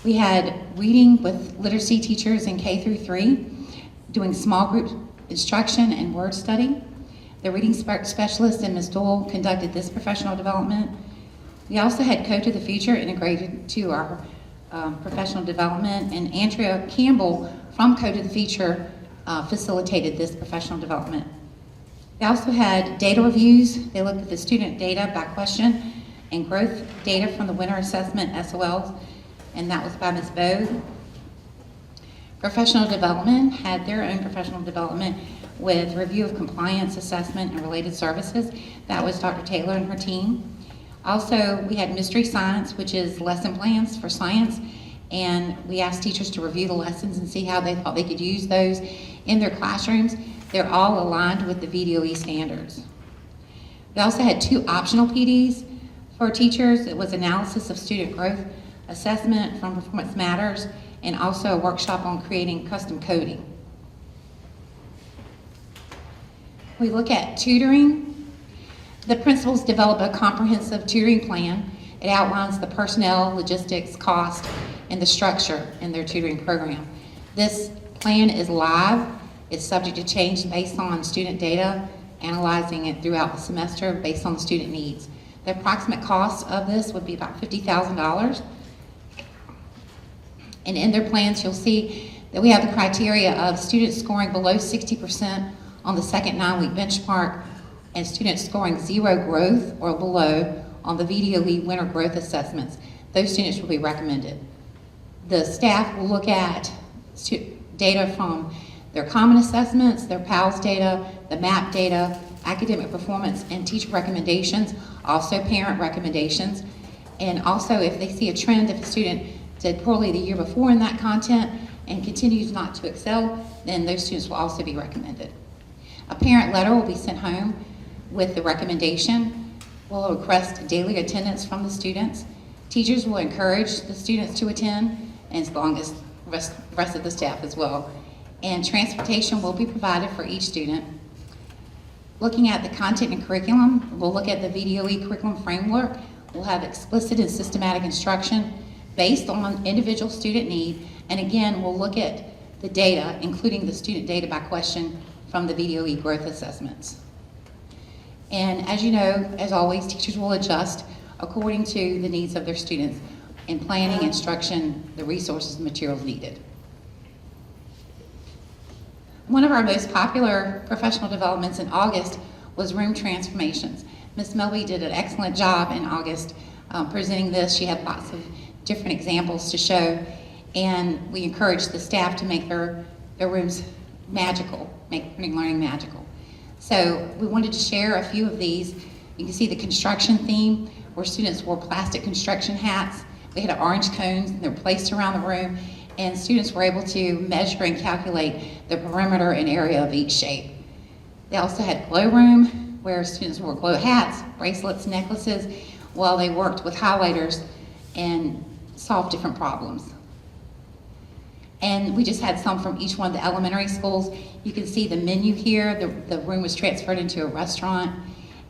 We had reading with literacy teachers in K through 3, doing small group instruction and word study. The reading specialist and Ms. Dole conducted this professional development. We also had Code to the Future integrated to our professional development, and Andrea Campbell from Code to the Future facilitated this professional development. They also had data reviews. They looked at the student data by question and growth data from the winter assessment SOLs, and that was by Ms. Bode. Professional development had their own professional development with review of compliance, assessment, and related services. That was Dr. Taylor and her team. Also, we had mystery science, which is lesson plans for science, and we asked teachers to review the lessons and see how they thought they could use those in their classrooms. They're all aligned with the VDOE standards. We also had 2 optional PDs for teachers. It was analysis of student growth, assessment from Performance Matters, and also a workshop on creating custom coding. We look at tutoring. The principals develop a comprehensive tutoring plan. It outlines the personnel, logistics, cost, and the structure in their tutoring program. This plan is live. It's subject to change based on student data, analyzing it throughout the semester based on the student needs. The approximate cost of this would be about $50,000. And in their plans, you'll see that we have the criteria of students scoring below 60% on the second 9-week benchmark and students scoring 0 growth or below on the VDOE winter growth assessments. Those students will be recommended. The staff will look at data from their common assessments, their PALS data, the MAP data, academic performance, and teacher recommendations, also parent recommendations. And also, if they see a trend, if a student did poorly the year before in that content and continues not to excel, then those students will also be recommended. A parent letter will be sent home with the recommendation. We'll request daily attendance from the students. Teachers will encourage the students to attend, and as long as the rest of the staff as well. And transportation will be provided for each student. Looking at the content and curriculum, we'll look at the VDOE curriculum framework. We'll have explicit and systematic instruction based on individual student need. And again, we'll look at the data, including the student data by question from the VDOE growth assessments. And as you know, as always, teachers will adjust according to the needs of their students in planning, instruction, the resources and materials needed. One of our most popular professional developments in August was room transformations. Ms. Melby did an excellent job in August presenting this. She had lots of different examples to show, and we encouraged the staff to make their rooms magical, make learning magical. So we wanted to share a few of these. You can see the construction theme, where students wore plastic construction hats. We had orange cones, and they were placed around the room, and students were able to measure and calculate the perimeter and area of each shape. They also had glow room, where students wore glow hats, bracelets, necklaces, while they worked with highlighters and solved different problems. And we just had some from each one of the elementary schools. You can see the menu here. The room was transferred into a restaurant.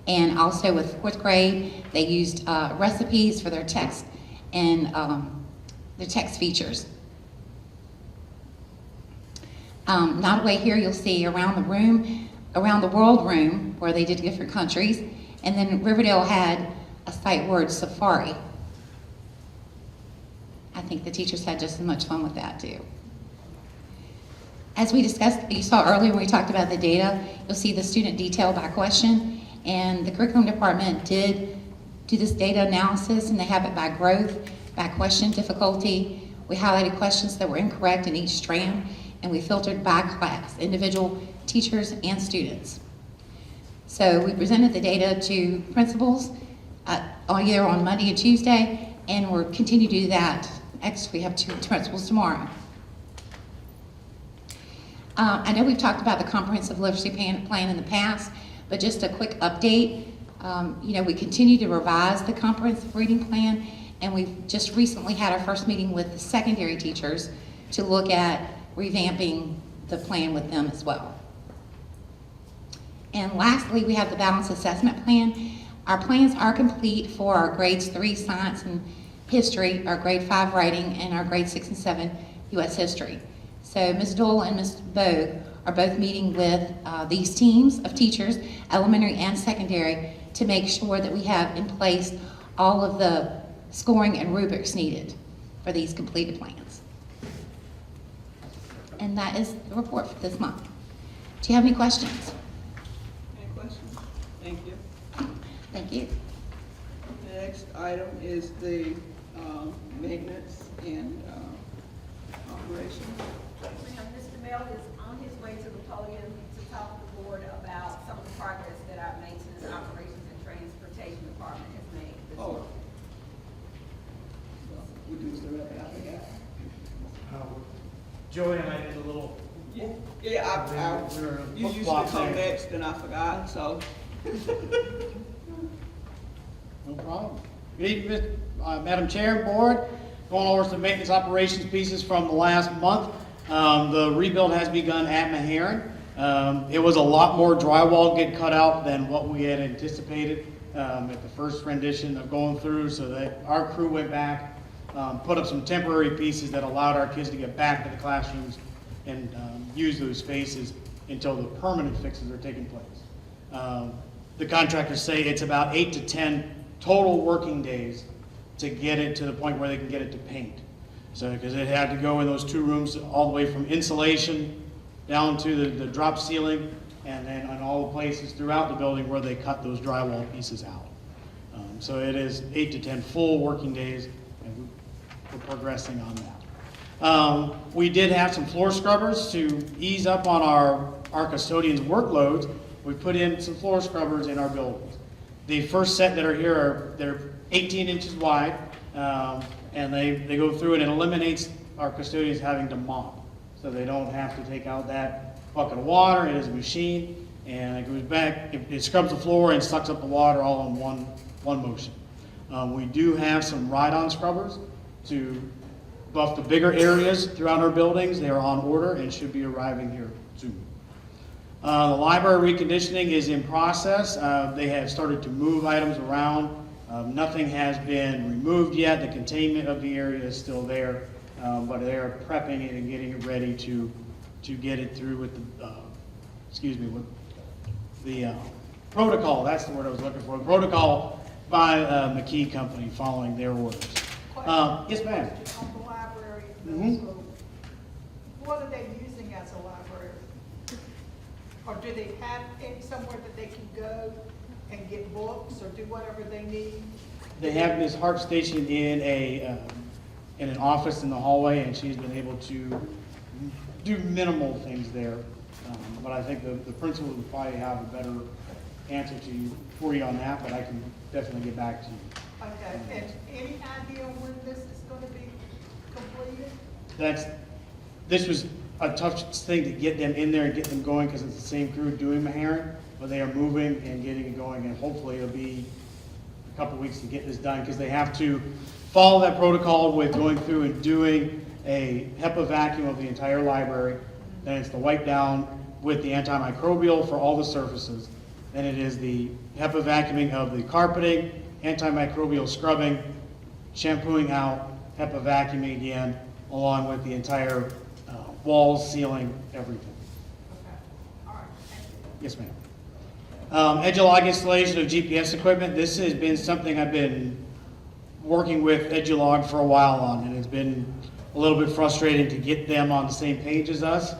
And also with 4th grade, they used recipes for their text and their text features. Not away here, you'll see around the world room, where they did different countries. And then Riverdale had a sight word safari. I think the teachers had just as much fun with that too. As we discussed, you saw earlier when we talked about the data, you'll see the student detail by question, and the curriculum department did do this data analysis, and they have it by growth, by question difficulty. We highlighted questions that were incorrect in each strand, and we filtered by class, individual teachers and students. So we presented the data to principals either on Monday and Tuesday, and we'll continue to do that. Actually, we have two principals tomorrow. I know we've talked about the comprehensive literacy plan in the past, but just a quick update. We continue to revise the comprehensive reading plan, and we've just recently had our first meeting with the secondary teachers to look at revamping the plan with them as well. And lastly, we have the balanced assessment plan. Our plans are complete for our grades 3 science and history, our grade 5 writing, and our grade 6 and 7 U.S. history. So Ms. Dole and Ms. Bogue are both meeting with these teams of teachers, elementary and secondary, to make sure that we have in place all of the scoring and rubrics needed for these completed plans. And that is the report for this month. Do you have any questions? Any questions? Thank you. Thank you. The next item is the maintenance and operation. Mr. Mel is on his way to the podium to talk to the board about some of the progress that our maintenance, operations, and transportation department has made this month. We do still have it, I think. Joey and I did a little. Yeah, you usually come next, and I forgot, so. No problem. Good evening, Madam Chair and Board. Going over some maintenance operations pieces from the last month. The rebuild has begun at Meharon. It was a lot more drywall get cut out than what we had anticipated at the first rendition of going through, so that our crew went back, put up some temporary pieces that allowed our kids to get back to the classrooms and use those spaces until the permanent fixes are taking place. The contractors say it's about 8 to 10 total working days to get it to the point where they can get it to paint. So, because it had to go in those two rooms all the way from insulation down to the drop ceiling, and then on all the places throughout the building where they cut those drywall pieces out. So it is 8 to 10 full working days, and we're progressing on that. We did have some floor scrubbers to ease up on our custodians' workloads. We put in some floor scrubbers in our buildings. The first set that are here they're 18 inches wide, and they go through and it eliminates our custodians having to mop. So they don't have to take out that bucket of water. It is a machine, and it goes back, it scrubs the floor and sucks up the water all in one motion. We do have some ride-on scrubbers to buff the bigger areas throughout our buildings. They are on order and should be arriving here soon. The library reconditioning is in process. They have started to move items around. Nothing has been removed yet. The containment of the area is still there, but they are prepping it and getting it ready to get it through with with the protocol. That's the word I was looking for. Protocol by McKee Company following their orders. Yes, ma'am. On the library, so what are they using as a library? Or do they have somewhere that they can go and get books or do whatever they need? They have Ms. Hart stationed in an office in the hallway, and she's been able to do minimal things there. But I think the principal would probably have a better answer for you on that, but I can definitely get back to you. Okay, and any idea when this is going to be completed? This was a tough thing to get them in there and get them going because it's the same crew doing Meharon, but they are moving and getting it going, and hopefully it'll be a couple weeks to get this done because they have to follow that protocol with going through and doing a HEPA vacuum of the entire library. Then it's the wipe down with the antimicrobial for all the surfaces. Then it is the HEPA vacuuming of the carpeting, antimicrobial scrubbing, shampooing out, HEPA vacuuming again, along with the entire walls, ceiling, everything. Okay, all right, thank you. Yes, ma'am. Edulog installation of GPS equipment. This has been something I've been working with Edulog for a while on, and it's been a little bit frustrating to get them on the same page as us.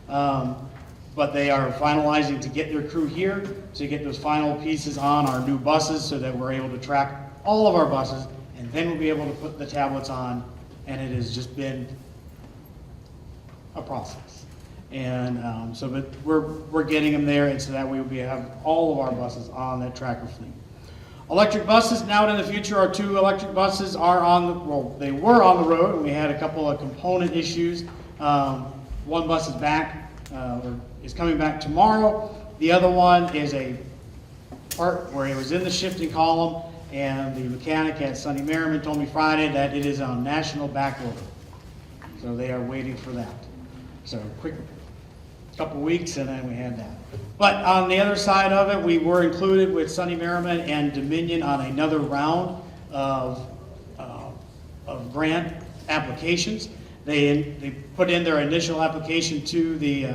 But they are finalizing to get their crew here to get those final pieces on our new buses so that we're able to track all of our buses, and then we'll be able to put the tablets on, and it has just been a process. And but we're getting them there, and so that we will have all of our buses on that tracker fleet. Electric buses now and in the future, our 2 electric buses are they were on the road, and we had a couple of component issues. One bus is back, is coming back tomorrow. The other one is a part where it was in the shifting column, and the mechanic at Sunny Merriman told me Friday that it is on national back order. So they are waiting for that. So quick couple weeks, and then we had that. But on the other side of it, we were included with Sunny Merriman and Dominion on another round of grant applications. They put in their initial application to the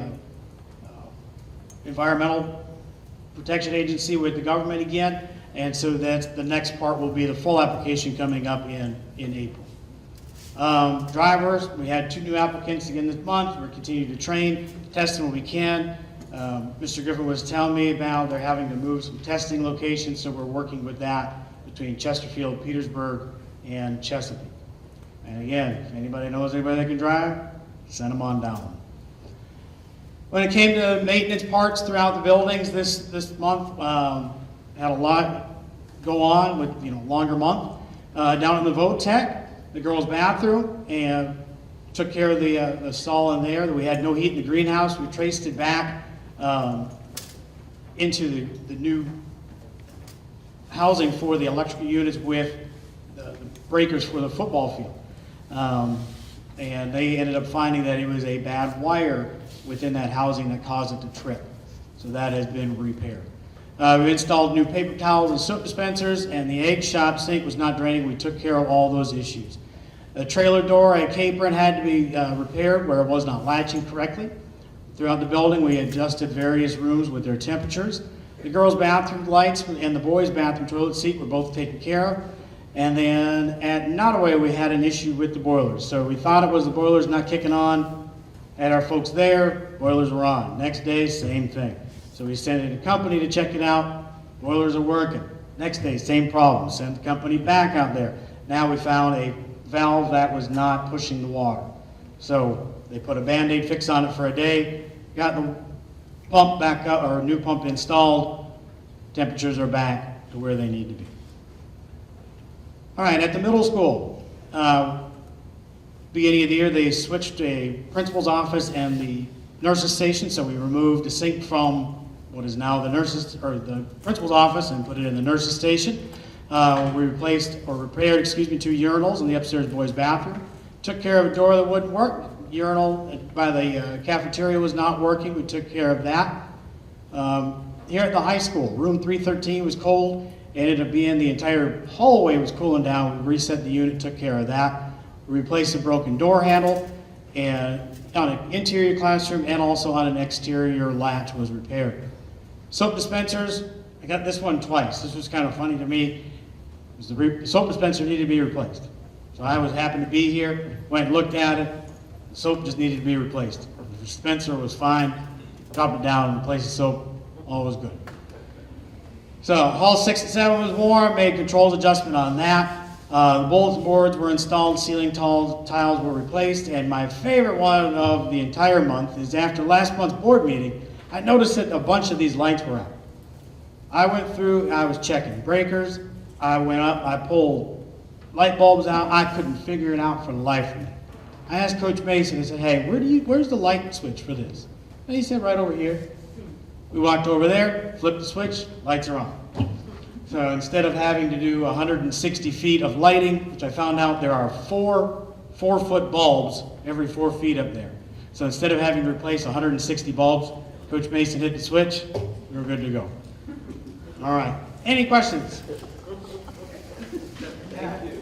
Environmental Protection Agency with the government again, and so that's the next part will be the full application coming up in April. Drivers, we had 2 new applicants again this month. We're continuing to train, test them when we can. Mr. Griffin was telling me about they're having to move some testing locations, so we're working with that between Chesterfield, Petersburg, and Chesapeake. And again, if anybody knows anybody that can drive, Send them on down. When it came to maintenance parts throughout the buildings this month, had a lot go on with, longer month. Down in the vote tech, the girls' bathroom, and took care of the stall in there. We had no heat in the greenhouse. We traced it back into the new housing for the electrical units with the breakers for the football field. And they ended up finding that it was a bad wire within that housing that caused it to trip. So that has been repaired. We installed new paper towels and soap dispensers, and the egg shop sink was not draining. We took care of all those issues. The trailer door at Capron had to be repaired where it was not latching correctly. Throughout the building, we adjusted various rooms with their temperatures. The girls' bathroom lights and the boys' bathroom toilet seat were both taken care of. And then at Nottoway, we had an issue with the boilers. So we thought it was the boilers not kicking on. Had our folks there, boilers were on. Next day, same thing. So we sent in a company to check it out. Boilers are working. Next day, same problem. Sent the company back out there. Now we found a valve that was not pushing the water. So they put a Band-Aid fix on it for a day, got the pump back up, or new pump installed. Temperatures are back to where they need to be. All right, at the middle school, beginning of the year, they switched a principal's office and the nurse's station, so we removed the sink from what is now the the principal's office and put it in the nurse's station. We replaced or repaired, 2 urinals in the upstairs boys' bathroom. Took care of a door that wouldn't work. Urinal by the cafeteria was not working. We took care of that. Here at the high school, room 313 was cold. It ended up being the entire hallway was cooling down. We reset the unit, took care of that. We replaced a broken door handle, and on an interior classroom and also on an exterior latch was repaired. Soap dispensers, I got this one twice. This was kind of funny to me. The soap dispenser needed to be replaced. So I happened to be here, went and looked at it. The soap just needed to be replaced. The dispenser was fine. Dropped it down, replaced the soap, all was good. So hall 6 and 7 was warm, made controls adjustment on that. The bulletin boards were installed, ceiling tiles were replaced, and my favorite one of the entire month is after last month's board meeting, I noticed that a bunch of these lights were out. I went through, I was checking breakers, I went up, I pulled light bulbs out, I couldn't figure it out for the life of me. I asked Coach Mason, I said, hey, where's the light switch for this? And he said, right over here. We walked over there, flipped the switch, lights are on. So instead of having to do 160 feet of lighting, which I found out there are four-foot bulbs every 4 feet up there. So instead of having to replace 160 bulbs, Coach Mason hit the switch, we were good to go. All right, any questions? Thank you.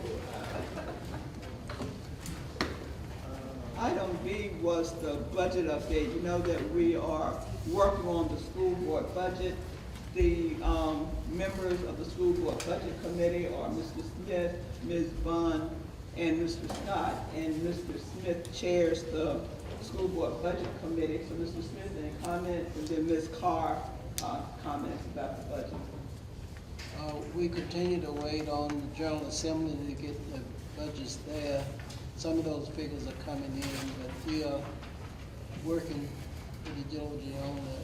Item B was the budget update. You know that we are working on the school board budget. The members of the school board budget committee are Mr. Smith, Ms. Bunn, and Mr. Scott. And Mr. Smith chairs the school board budget committee. So Mr. Smith, any comments? And then Ms. Carr comments about the budget. We continue to wait on the General Assembly to get the budgets there. Some of those figures are coming in, but we are working pretty diligently on that.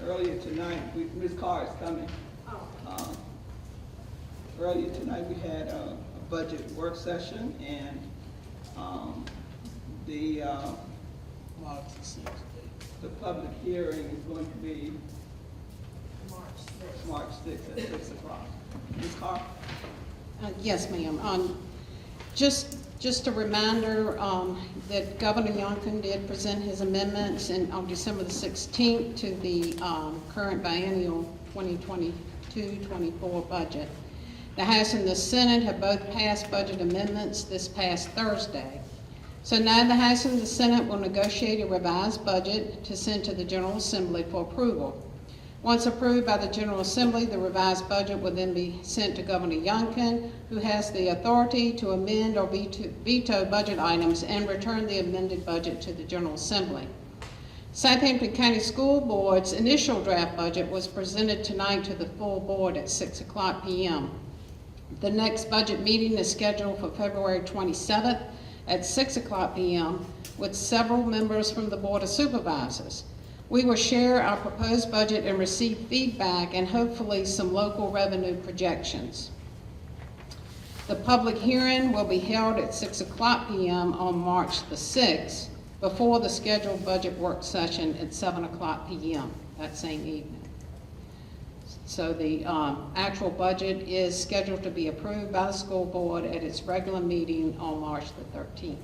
Earlier tonight, Ms. Carr is coming. Earlier tonight, we had a budget work session, and the public hearing is going to be March 6th at 6 o'clock. Ms. Carr? Yes, ma'am. Just a reminder that Governor Youngkin did present his amendments on December the 16th to the current biennial 2022-24 budget. The House and the Senate have both passed budget amendments this past Thursday. So now the House and the Senate will negotiate a revised budget to send to the General Assembly for approval. Once approved by the General Assembly, the revised budget will then be sent to Governor Youngkin, who has the authority to amend or veto budget items and return the amended budget to the General Assembly. Southampton County School Board's initial draft budget was presented tonight to the full board at 6 o'clock p.m. The next budget meeting is scheduled for February 27th at 6:00 p.m. with several members from the Board of Supervisors. We will share our proposed budget and receive feedback and hopefully some local revenue projections. The public hearing will be held at 6:00 p.m. on March the 6th before the scheduled budget work session at 7:00 p.m. that same evening. So the actual budget is scheduled to be approved by the school board at its regular meeting on March the 13th.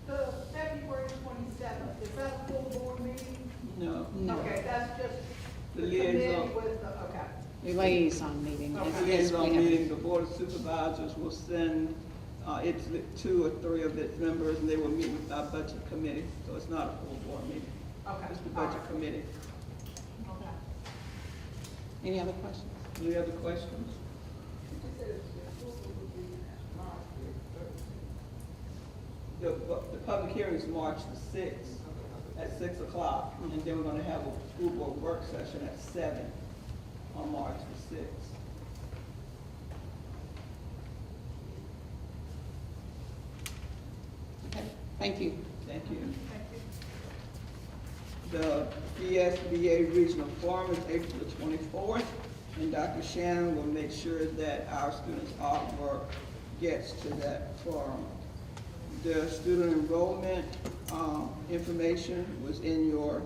The February 27th, is that a full board meeting? No. Okay, that's just The the liaison. committee with the, okay. The liaison meeting. The Yes, we liaison have- meeting, the Board of Supervisors will send it's 2 or 3 of its members, and they will meet with our budget committee. So it's not a full board meeting. Okay. It's the budget committee. Okay. Any other questions? Any other questions? The public hearing is March the 6th at 6:00, and then we're going to have a school board work session at 7 on March the 6th. Okay, thank you. Thank you. The BSBA Regional Forum is April the 24th, and Dr. Shannon will make sure that our students' artwork gets to that forum. The student enrollment information was in your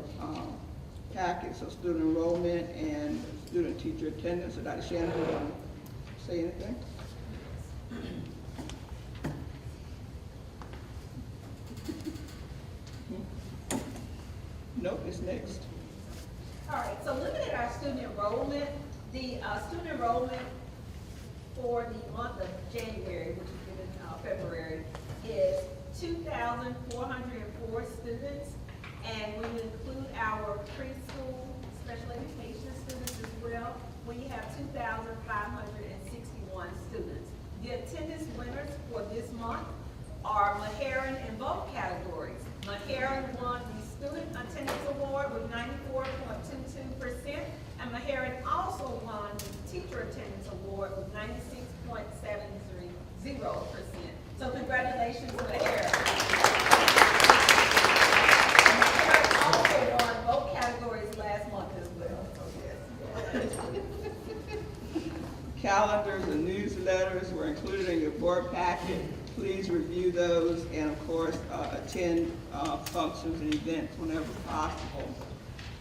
packet, so student enrollment and student teacher attendance. So Dr. Shannon, do you want to say anything? Nope, it's next. All right, so looking at our student enrollment, the student enrollment for the month of January, which is in February, is 2,404 students. And when you include our preschool special education students as well, we have 2,561 students. The attendance winners for this month are Meharon in both categories. Meharon won the Student Attendance Award with 94.22%, and Meharon also won the Teacher Attendance Award with 96.730%. So congratulations to Meharon. Meharon also won both categories last month as well. So yes. Calendars and newsletters were included in your board packet. Please review those and, of course, attend functions and events whenever possible.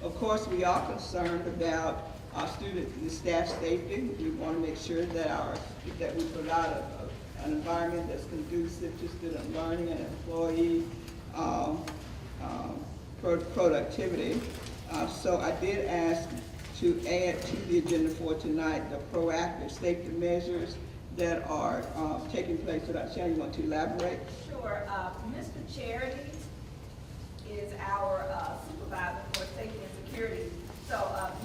Of course, we are concerned about our student and staff safety. We want to make sure that we provide an environment that's conducive to student learning and employee productivity. So I did ask to add to the agenda for tonight the proactive safety measures that are taking place. So Dr. Shannon, you want to elaborate? Sure. Mr. Charity is our supervisor for safety and security. So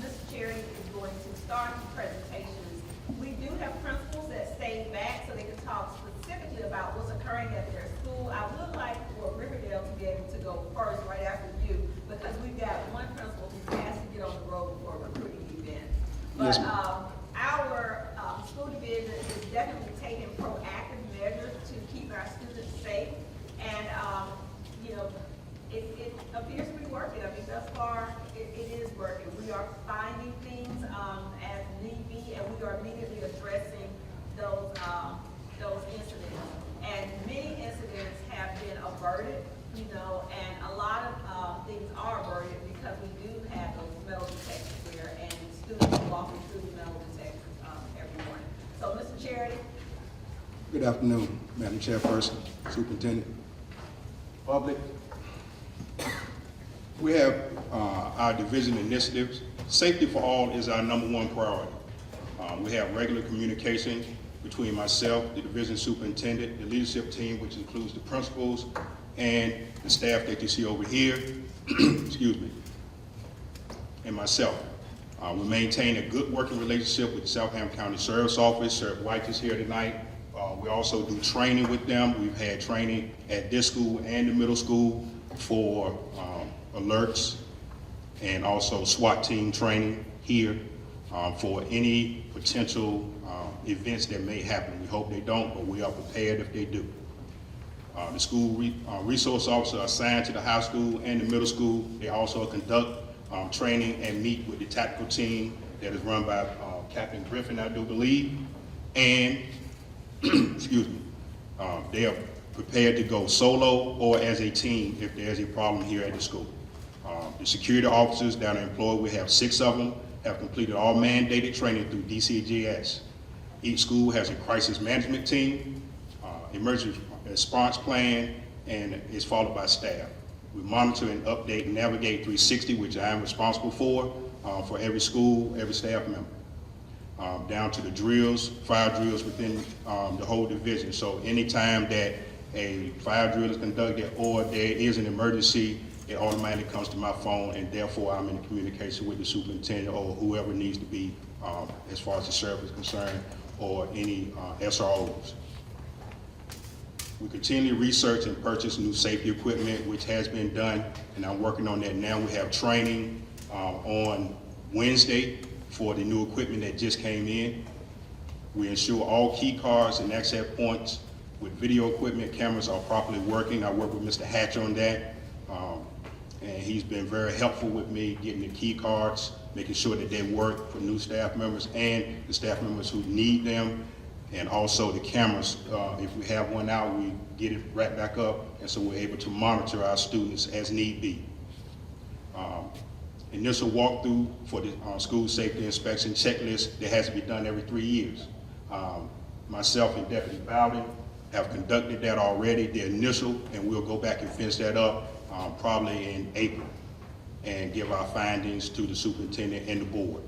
Mr. Charity is going to start the presentations. We do have principals that stay back so they can talk specifically about what's occurring at their school. I would like for Riverdale to be able to go first right after you, because we've got one principal who has to get on the road for a recruiting event. But our school division is definitely taking proactive measures to keep our students safe. And, you know, it appears to be working. I mean, thus far, it is working. We are finding things as need be, and we are immediately addressing those incidents. And many incidents have been averted, you know, and a lot of things are averted because we do have those metal detectors there, and students are walking through the metal detectors every morning. So, Mr. Charity? Good afternoon, Madam Chairperson, Superintendent, public. We have our division initiatives. Safety for all is our #1 priority. We have regular communication between myself, the division superintendent, the leadership team, which includes the principals and the staff that you see over here, excuse me, and myself. We maintain a good working relationship with the Southampton County Sheriff's Office. Sheriff White is here tonight. We also do training with them. We've had training at this school and the middle school for alerts, and also SWAT team training here for any potential events that may happen. We hope they don't, but we are prepared if they do. The school resource officer assigned to the high school and the middle school, they also conduct training and meet with the tactical team that is run by Captain Griffin, I do believe, and excuse me, they are prepared to go solo or as a team if there's a problem here at the school. The security officers that are employed, we have 6 of them, have completed all mandated training through DCGS. Each school has a crisis management team, emergency response plan, and is followed by staff. We monitor and update and navigate 360, which I am responsible for every school, every staff member. Down to the drills, fire drills within the whole division. So anytime that a fire drill is conducted or there is an emergency, it automatically comes to my phone, and therefore I'm in communication with the superintendent or whoever needs to be as far as the sheriff is concerned or any SROs. We continually research and purchase new safety equipment, which has been done, and I'm working on that now. We have training on Wednesday for the new equipment that just came in. We ensure all key cards and access points with video equipment, cameras are properly working. I work with Mr. Hatch on that, and he's been very helpful with me getting the key cards, making sure that they work for new staff members and the staff members who need them, and also the cameras. If we have one out, we get it right back up, and so we're able to monitor our students as need be. Initial walkthrough for the school safety inspection checklist that has to be done every 3 years. Myself and Deputy Bowden have conducted that already, the initial, and we'll go back and finish that up probably in April and give our findings to the superintendent and the board.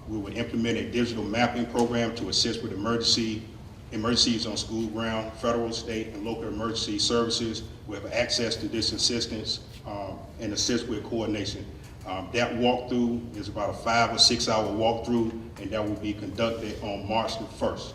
We will implement a digital mapping program to assist with emergencies on school ground, federal, state, and local emergency services. We have access to this assistance and assist with coordination. That walkthrough is about a 5 or 6 hour walkthrough, and that will be conducted on March the 1st.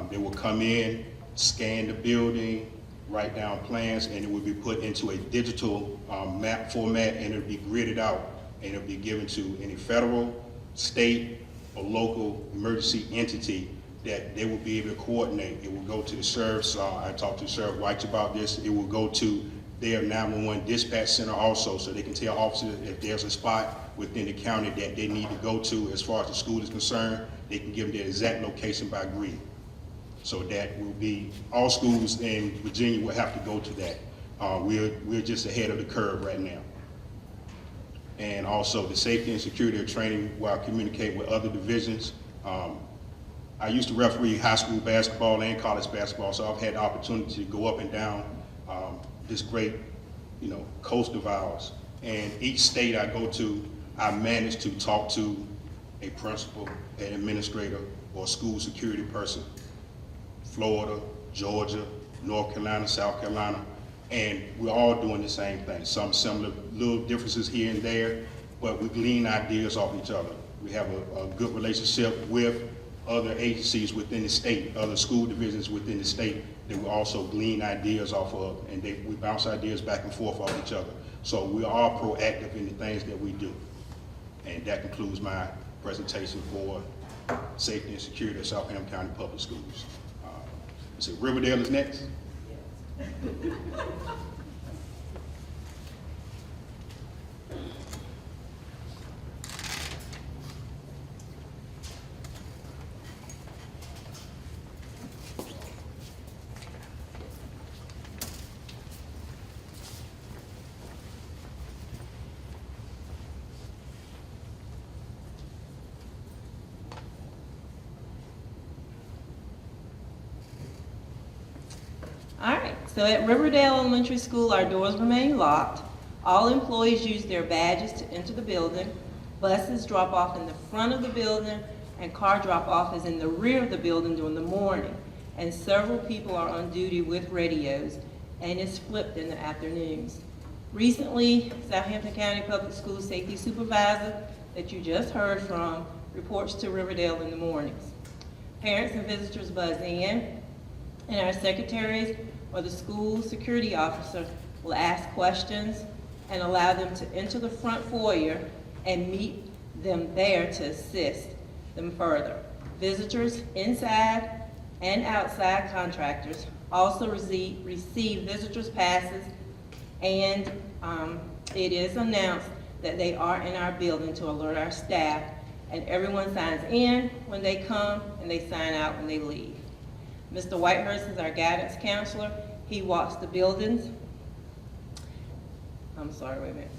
They will come in, scan the building, write down plans, and it will be put into a digital map format, and it'll be gridded out, and it'll be given to any federal, state, or local emergency entity that they will be able to coordinate. It will go to the sheriffs. I talked to Sheriff White about this. It will go to their 911 dispatch center also, so they can tell officers if there's a spot within the county that they need to go to as far as the school is concerned. They can give them their exact location by grid. So that will be, all schools in Virginia will have to go to that. We're just ahead of the curve right now. And also the safety and security of training while communicating with other divisions. I used to referee high school basketball and college basketball, so I've had the opportunity to go up and down this great, coast of ours. And each state I go to, I manage to talk to a principal, an administrator, or a school security person. Florida, Georgia, North Carolina, South Carolina, and we're all doing the same thing. Some similar little differences here and there, but we glean ideas off each other. We have a good relationship with other agencies within the state, other school divisions within the state that we also glean ideas off of, and we bounce ideas back and forth off each other. So we are proactive in the things that we do. And that concludes my presentation for safety and security of Southampton County Public Schools. So Riverdale is next. All right, so at Riverdale Elementary School, our doors remain locked. All employees use their badges to enter the building. Buses drop off in the front of the building, and car drop off is in the rear of the building during the morning. And several people are on duty with radios, and it's flipped in the afternoons. Recently, Southampton County Public Schools Safety Supervisor that you just heard from reports to Riverdale in the mornings. Parents and visitors buzz in, and our secretaries or the school security officer will ask questions and allow them to enter the front foyer and meet them there to assist them further. Visitors inside and outside contractors also receive visitors passes, and it is announced that they are in our building to alert our staff, and everyone signs in when they come and they sign out when they leave. Mr. Whitehurst is our guidance counselor. He walks the buildings. I'm sorry, wait a minute.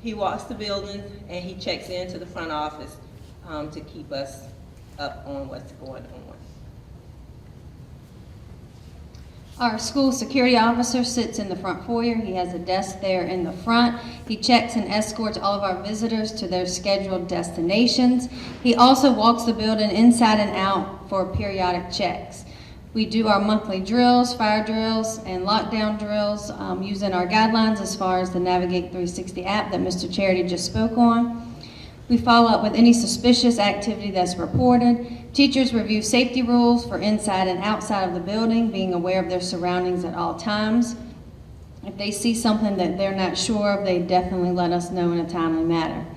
He walks the buildings and he checks into the front office to keep us up on what's going on. Our school security officer sits in the front foyer. He has a desk there in the front. He checks and escorts all of our visitors to their scheduled destinations. He also walks the building inside and out for periodic checks. We do our monthly drills, fire drills, and lockdown drills using our guidelines as far as the Navigate 360 app that Mr. Charity just spoke on. We follow up with any suspicious activity that's reported. Teachers review safety rules for inside and outside of the building, being aware of their surroundings at all times. If they see something that they're not sure of, they definitely let us know in a timely manner.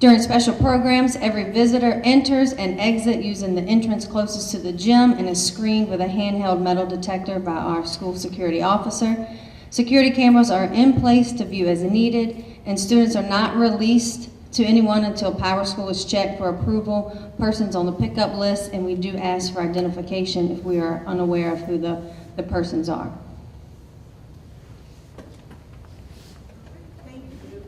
During special programs, every visitor enters and exits using the entrance closest to the gym and is screened with a handheld metal detector by our school security officer. Security cameras are in place to view as needed, and students are not released to anyone until Power School is checked for approval, persons on the pickup list, and we do ask for identification if we are unaware of who the persons are. Thank you.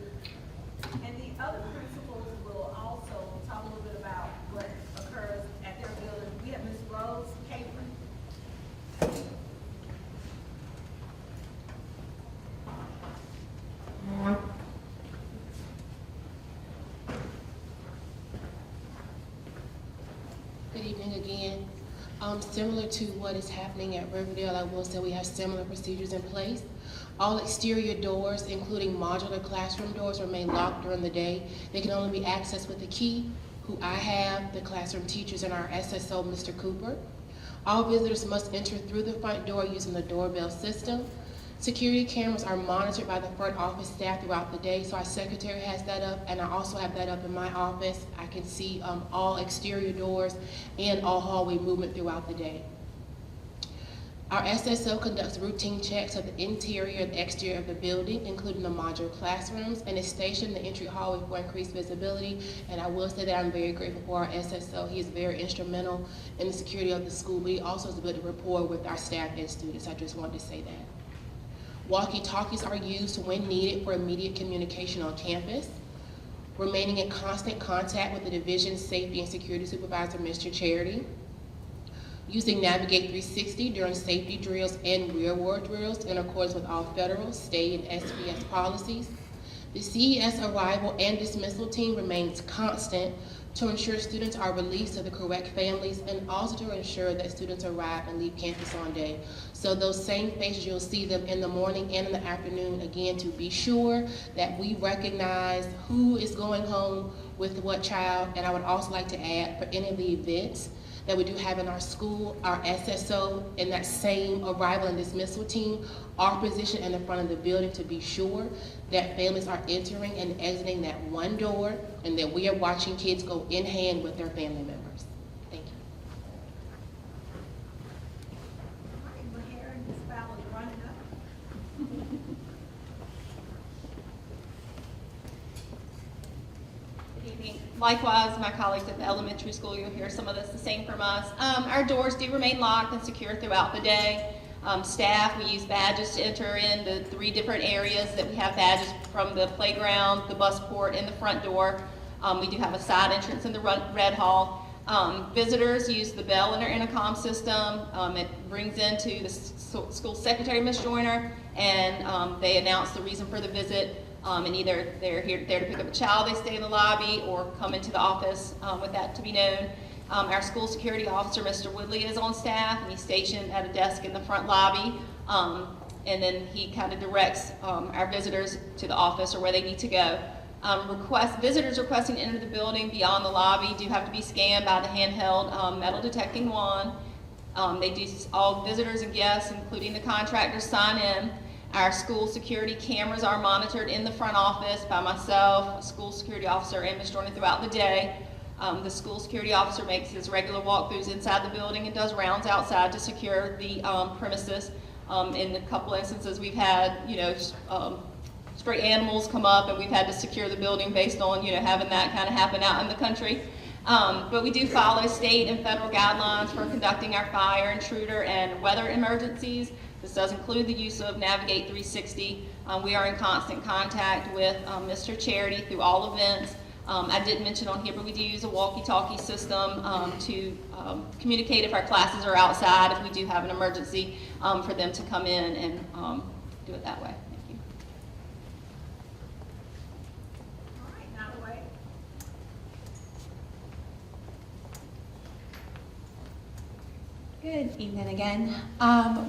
And the other principals will also talk a little bit about what occurs at their building. We have Ms. Rose Capron. Good evening again. Similar to what is happening at Riverdale, I will say we have similar procedures in place. All exterior doors, including modular classroom doors, remain locked during the day. They can only be accessed with a key, who I have, the classroom teachers, and our SSO, Mr. Cooper. All visitors must enter through the front door using the doorbell system. Security cameras are monitored by the front office staff throughout the day, so our secretary has that up, and I also have that up in my office. I can see all exterior doors and all hallway movement throughout the day. Our SSO conducts routine checks of the interior and exterior of the building, including the modular classrooms, and is stationed in the entry hallway for increased visibility. And I will say that I'm very grateful for our SSO. He is very instrumental in the security of the school, but he also has a good rapport with our staff and students. I just wanted to say that. Walkie-talkies are used when needed for immediate communication on campus. Remaining in constant contact with the division safety and security supervisor, Mr. Charity. Using Navigate 360 during safety drills and rear ward drills in accordance with all federal, state, and SPS policies. The CES arrival and dismissal team remains constant to ensure students are released to the correct families, and also to ensure that students arrive and leave campus on day. So those same faces, you'll see them in the morning and in the afternoon, again, to be sure that we recognize who is going home with what child. And I would also like to add, for any of the events that we do have in our school, our SSO and that same arrival and dismissal team are positioned in the front of the building to be sure that families are entering and exiting that one door, and that we are watching kids go in hand with their family members. Thank you. Good evening. Likewise, my colleagues at the elementary school, you'll hear some of this the same from us. Our doors do remain locked and secure throughout the day. Staff, we use badges to enter in the 3 different areas that we have badges from: the playground, the bus port, and the front door. We do have a side entrance in the red hall. Visitors use the bell in their intercom system. It brings into the school secretary, Ms. Joyner, and they announce the reason for the visit. And either they're there to pick up a child, they stay in the lobby, or come into the office with that to be known. Our school security officer, Mr. Woodley, is on staff, and he's stationed at a desk in the front lobby. And then he kind of directs our visitors to the office or where they need to go. Visitors requesting to enter the building beyond the lobby do have to be scanned by the handheld metal detecting wand. All visitors and guests, including the contractors, sign in. Our school security cameras are monitored in the front office by myself, a school security officer, and Ms. Jordan throughout the day. The school security officer makes his regular walkthroughs inside the building and does rounds outside to secure the premises. In a couple instances, we've had, stray animals come up, and we've had to secure the building based on, having that kind of happen out in the country. But we do follow state and federal guidelines for conducting our fire, intruder, and weather emergencies. This does include the use of Navigate 360. We are in constant contact with Mr. Charity through all events. I didn't mention on here, but we do use a walkie-talkie system to communicate if our classes are outside, if we do have an emergency, for them to come in and do it that way. Thank you. All right, now the way. Good evening again.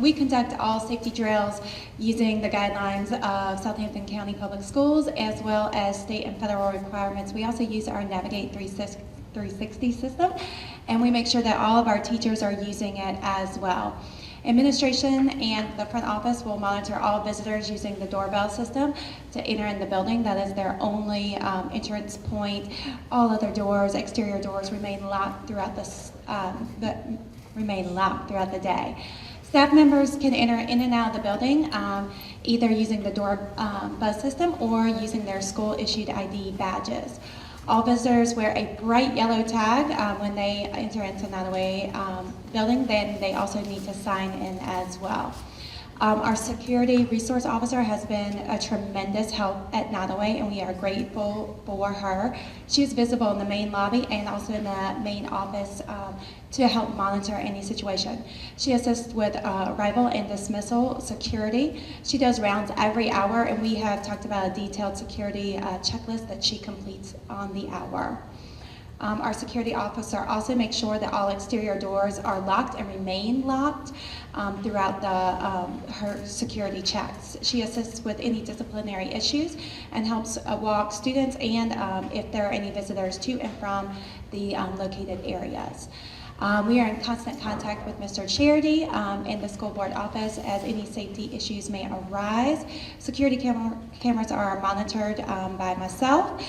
We conduct all safety drills using the guidelines of Southampton County Public Schools as well as state and federal requirements. We also use our Navigate 360 system, and we make sure that all of our teachers are using it as well. Administration and the front office will monitor all visitors using the doorbell system to enter in the building. That is their only entrance point. All other doors, exterior doors, remain locked throughout the day. Staff members can enter in and out of the building either using the door buzz system or using their school-issued ID badges. All visitors wear a bright yellow tag when they enter into Nottoway building. Then they also need to sign in as well. Our security resource officer has been a tremendous help at Nottoway, and we are grateful for her. She is visible in the main lobby and also in the main office to help monitor any situation. She assists with arrival and dismissal security. She does rounds every hour, and we have talked about a detailed security checklist that she completes on the hour. Our security officer also makes sure that all exterior doors are locked and remain locked throughout her security checks. She assists with any disciplinary issues and helps walk students and if there are any visitors to and from the located areas. We are in constant contact with Mr. Charity in the school board office as any safety issues may arise. Security cameras are monitored by myself.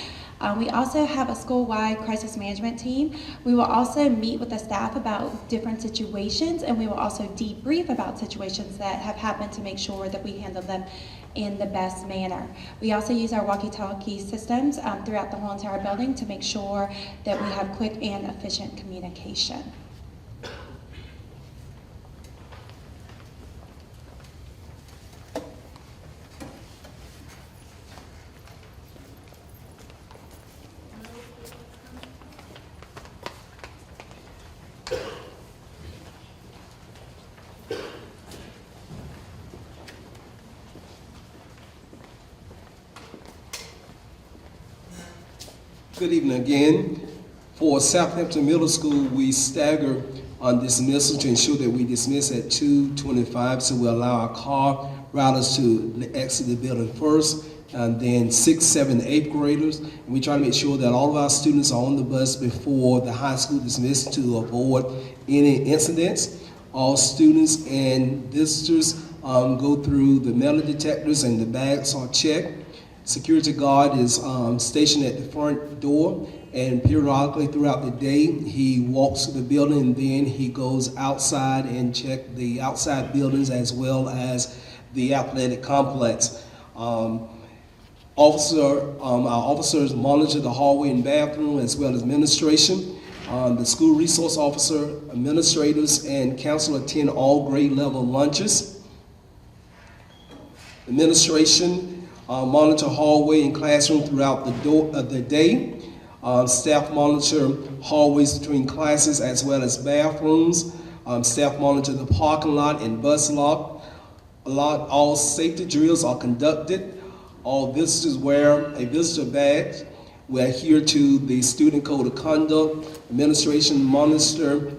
We also have a school-wide crisis management team. We will also meet with the staff about different situations, and we will also debrief about situations that have happened to make sure that we handle them in the best manner. We also use our walkie-talkie systems throughout the whole entire building to make sure that we have quick and efficient communication. Good evening again. For Southampton Middle School, we stagger on dismissal to ensure that we dismiss at 2:25, so we allow our car riders to exit the building first, and then 6th, 7th, 8th graders. And we try to make sure that all of our students are on the bus before the high school dismissed to avoid any incidents. All students and visitors go through the metal detectors and the bags are checked. Security guard is stationed at the front door, and periodically throughout the day, he walks through the building and then he goes outside and checks the outside buildings as well as the athletic complex. Our officers monitor the hallway and bathroom as well as administration. The school resource officer, administrators, and council attend all grade level lunches. Administration monitor hallway and classroom throughout the day. Staff monitor hallways between classes as well as bathrooms. Staff monitor the parking lot and bus lot. All safety drills are conducted. All visitors wear a visitor badge. We adhere to the student code of conduct. Administration monitor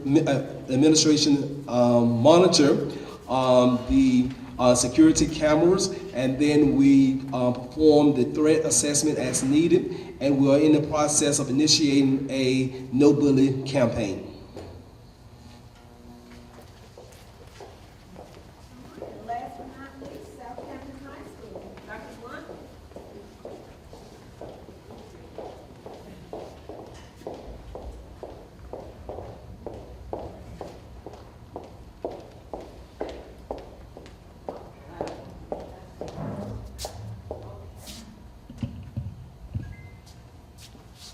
the security cameras, and then we perform the threat assessment as needed, and we are in the process of initiating a no bully campaign. And last but not least, Southampton High School. Dr. Blunt?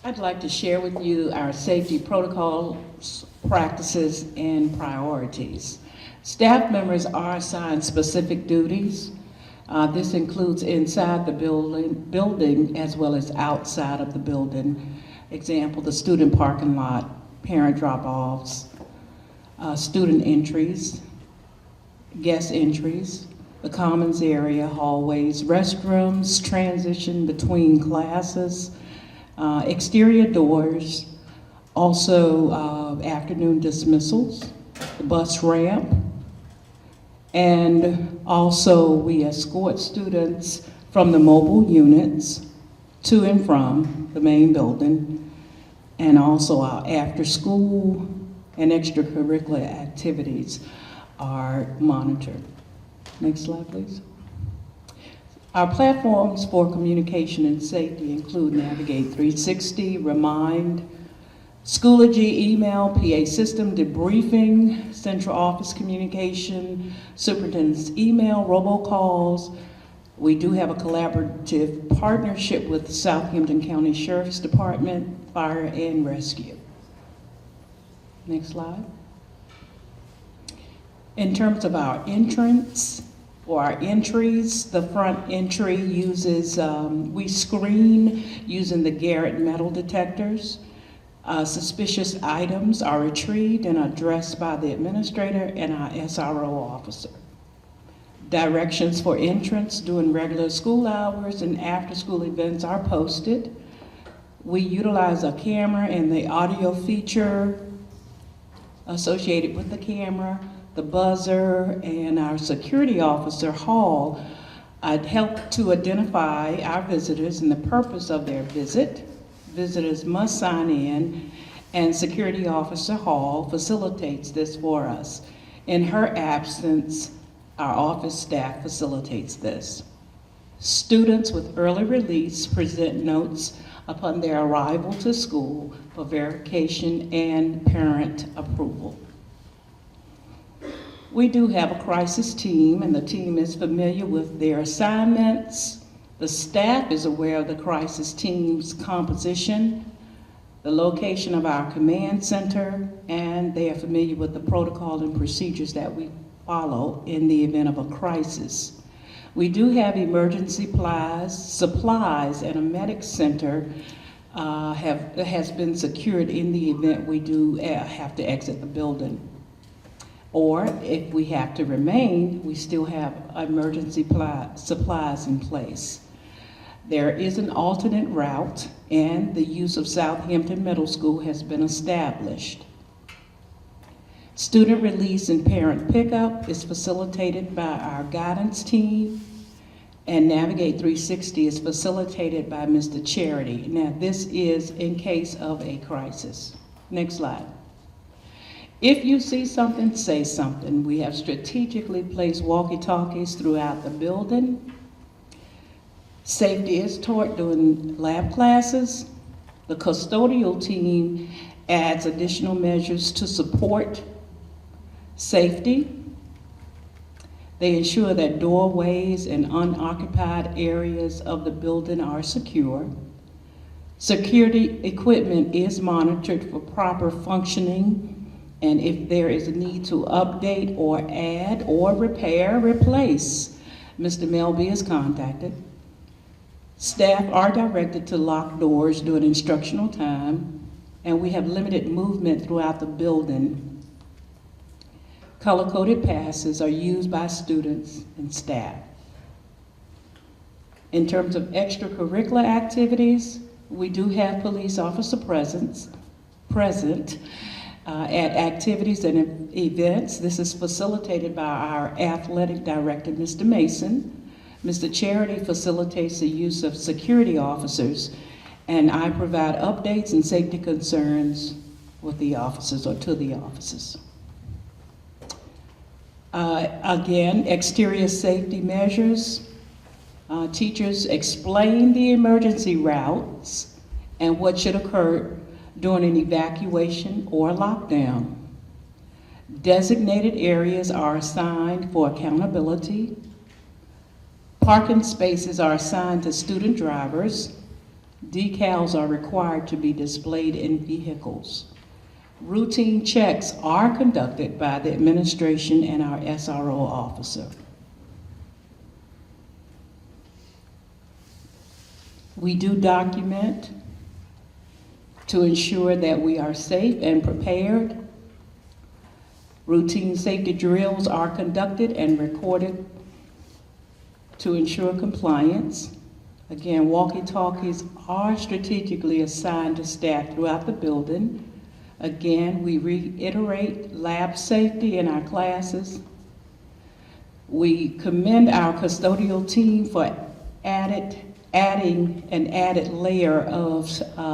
I'd like to share with you our safety protocols, practices, and priorities. Staff members are assigned specific duties. This includes inside the building as well as outside of the building. Example, the student parking lot, parent drop-offs, student entries, guest entries, the commons area, hallways, restrooms, transition between classes, exterior doors, also afternoon dismissals, the bus ramp, and also we escort students from the mobile units to and from the main building, and also our after-school and extracurricular activities are monitored. Next slide, please. Our platforms for communication and safety include Navigate 360, Remind, Schoology email, PA system, debriefing, central office communication, superintendent's email, robocalls. We do have a collaborative partnership with the Southampton County Sheriff's Department, Fire and Rescue. Next slide. In terms of our entrance or our entries, the front entry uses, we screen using the Garrett metal detectors. Suspicious items are retrieved and addressed by the administrator and our SRO officer. Directions for entrance during regular school hours and after-school events are posted. We utilize a camera and the audio feature associated with the camera, the buzzer, and our security officer, Hall, help to identify our visitors and the purpose of their visit. Visitors must sign in, and Security Officer Hall facilitates this for us. In her absence, our office staff facilitates this. Students with early release present notes upon their arrival to school for verification and parent approval. We do have a crisis team, and the team is familiar with their assignments. The staff is aware of the crisis team's composition, the location of our command center, and they are familiar with the protocol and procedures that we follow in the event of a crisis. We do have emergency supplies, and a medic center has been secured in the event we do have to exit the building. Or if we have to remain, we still have emergency supplies in place. There is an alternate route, and the use of Southampton Middle School has been established. Student release and parent pickup is facilitated by our guidance team, and Navigate 360 is facilitated by Mr. Charity. Now, this is in case of a crisis. Next slide. If you see something, say something. We have strategically placed walkie-talkies throughout the building. Safety is taught during lab classes. The custodial team adds additional measures to support safety. They ensure that doorways and unoccupied areas of the building are secure. Security equipment is monitored for proper functioning, and if there is a need to update or add or repair, replace, Mr. Melby is contacted. Staff are directed to lock doors during instructional time, and we have limited movement throughout the building. Color-coded passes are used by students and staff. In terms of extracurricular activities, we do have police officer present at activities and events. This is facilitated by our athletic director, Mr. Mason. Mr. Charity facilitates the use of security officers, and I provide updates and safety concerns with the officers or to the officers. Again, exterior safety measures. Teachers explain the emergency routes and what should occur during an evacuation or lockdown. Designated areas are assigned for accountability. Parking spaces are assigned to student drivers. Decals are required to be displayed in vehicles. Routine checks are conducted by the administration and our SRO officer. We do document to ensure that we are safe and prepared. Routine safety drills are conducted and recorded to ensure compliance. Again, walkie-talkies are strategically assigned to staff throughout the building. Again, we reiterate lab safety in our classes. We commend our custodial team for adding an added layer of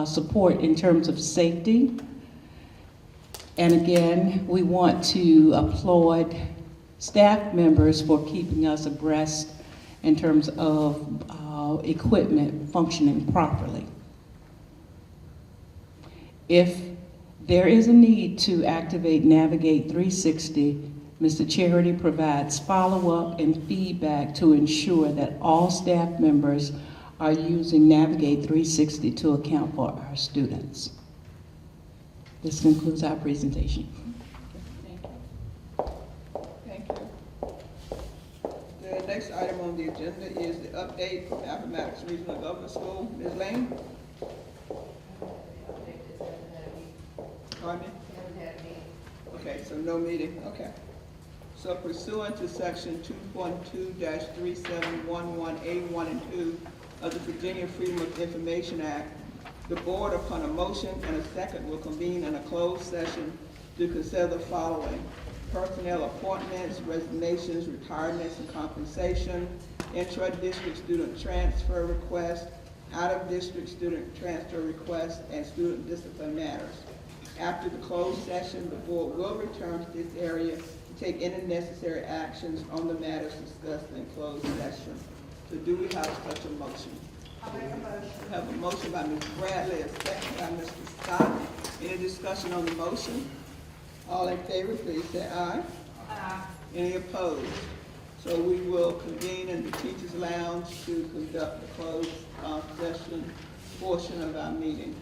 support in terms of safety. And again, we want to applaud staff members for keeping us abreast in terms of equipment functioning properly. If there is a need to activate Navigate 360, Mr. Charity provides follow-up and feedback to ensure that all staff members are using Navigate 360 to account for our students. This concludes our presentation. Thank you. The next item on the agenda is the update from Appomattox Regional Government School. Ms. Lane? Pardon me? Okay, so no meeting, okay. So pursuant to section 2.2-3711A1 and 2 of the Virginia Freedom of Information Act, the board, upon a motion and a second, will convene in a closed session to consider the following: personnel appointments, resignations, retirements, and compensation, intra-district student transfer requests, out-of-district student transfer requests, and student discipline matters. After the closed session, the board will return to this area to take any necessary actions on the matters discussed in closed session. So do we have such a motion? I'll make a motion. We have a motion by Ms. Bradley, a second by Mr. Scott. Any discussion on the motion? All in favor, please say aye. Aye. Any opposed? So we will convene in the teachers' lounge to conduct the closed session portion of our meeting.